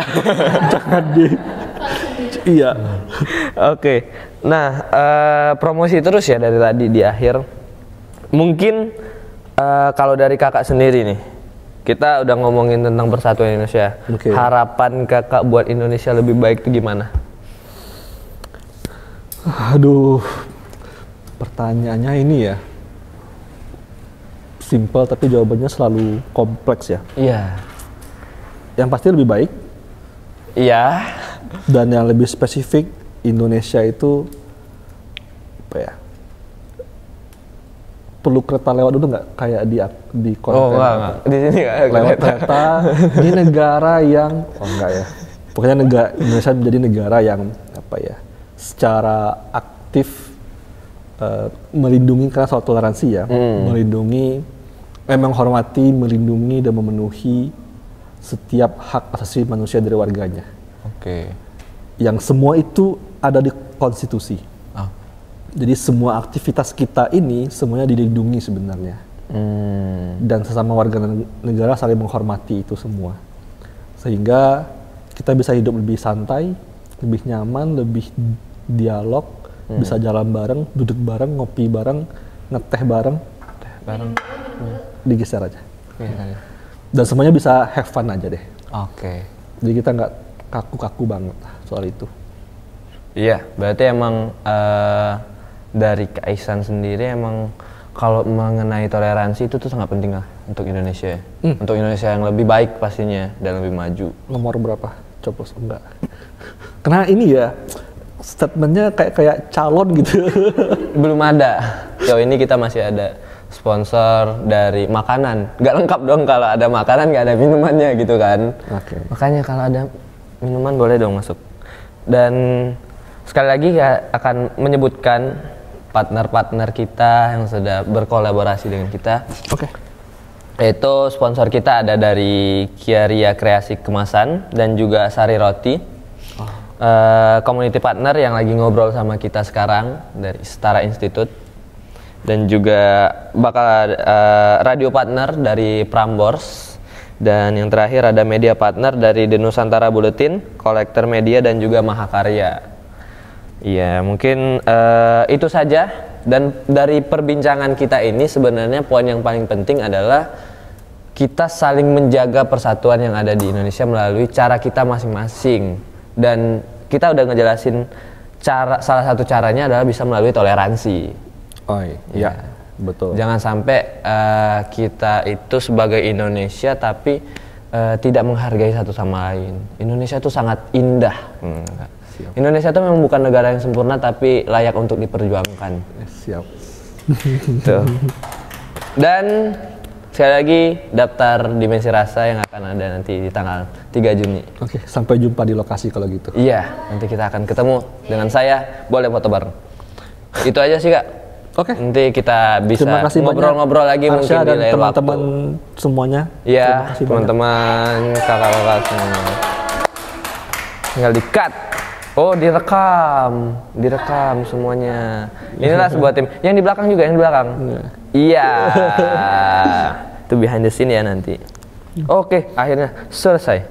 Jangan di. Iya. Oke, nah promosi terus ya dari tadi di akhir. Mungkin kalau dari kakak sendiri nih, kita udah ngomongin tentang persatuan Indonesia. Oke. Harapan kakak buat Indonesia lebih baik itu gimana? Aduh, pertanyaannya ini ya. Simple tapi jawabannya selalu kompleks ya. Iya. Yang pasti lebih baik Iya. dan yang lebih spesifik Indonesia itu apa ya? Perlu kereta lewat dulu nggak kayak di konten? Oh enggak. Di sini nggak ada Lewat kereta. kereta di negara yang enggak ya. Pokoknya Indonesia menjadi negara yang apa ya? Secara aktif melindungi karena soal toleransi ya, melindungi, menghormati, melindungi dan memenuhi setiap hak asasi manusia dari warganya. Oke. Yang semua itu ada di konstitusi. Oh. Jadi semua aktivitas kita ini semuanya dilindungi sebenarnya. Dan sesama warga negara saling menghormati itu semua. Sehingga kita bisa hidup lebih santai, lebih nyaman, lebih dialog, bisa jalan bareng, duduk bareng, ngopi bareng, ngeteh bareng. Digeser aja. Dan semuanya bisa have fun aja deh. Oke. Jadi kita nggak kaku-kaku banget soal itu. Iya, berarti emang dari Kaisan sendiri emang kalau mengenai toleransi itu tuh sangat penting lah untuk Indonesia. Untuk Indonesia yang lebih baik pastinya dan lebih maju. Nomor berapa? Coblos enggak. Karena ini ya statementnya kayak calon gitu. Belum ada. Jauh ini kita masih ada sponsor dari makanan. Nggak lengkap dong kalau ada makanan nggak ada minumannya gitu kan. Oke. Makanya kalau ada minuman boleh dong masuk. Dan sekali lagi ya akan menyebutkan partner-partner kita yang sudah berkolaborasi dengan kita. Oke. Yaitu sponsor kita ada dari Kiaria Kreasi Kemasan dan juga Sari Roti. Community partner yang lagi ngobrol sama kita sekarang dari Setara Institute. Dan juga bakal radio partner dari Prambors. Dan yang terakhir ada media partner dari The Nusantara Bulletin, Kolektor Media dan juga Mahakarya. Iya, mungkin itu saja. Dan dari perbincangan kita ini sebenarnya poin yang paling penting adalah kita saling menjaga persatuan yang ada di Indonesia melalui cara kita masing-masing. Dan kita udah ngejelasin salah satu caranya adalah bisa melalui toleransi. Oh iya, betul. Jangan sampai kita itu sebagai Indonesia tapi tidak menghargai satu sama lain. Indonesia itu sangat indah. Indonesia itu memang bukan negara yang sempurna tapi layak untuk diperjuangkan. Siap. Tuh. Dan sekali lagi daftar Dimensi Rasa yang akan ada nanti di tanggal 3 Juni. Oke, sampai jumpa di lokasi kalau gitu. Iya, nanti kita akan ketemu dengan saya, boleh foto bareng. Itu aja sih Kak. Oke. Nanti kita bisa ngobrol-ngobrol lagi mungkin di lain waktu. Teman-teman semuanya. Iya, teman-teman, kakak-kakak semua. Tinggal di-cut. Oh, direkam semuanya. Inilah sebuah tim. Yang di belakang juga, yang di belakang. Iya. Itu behind the scene ya nanti. Oke, akhirnya selesai.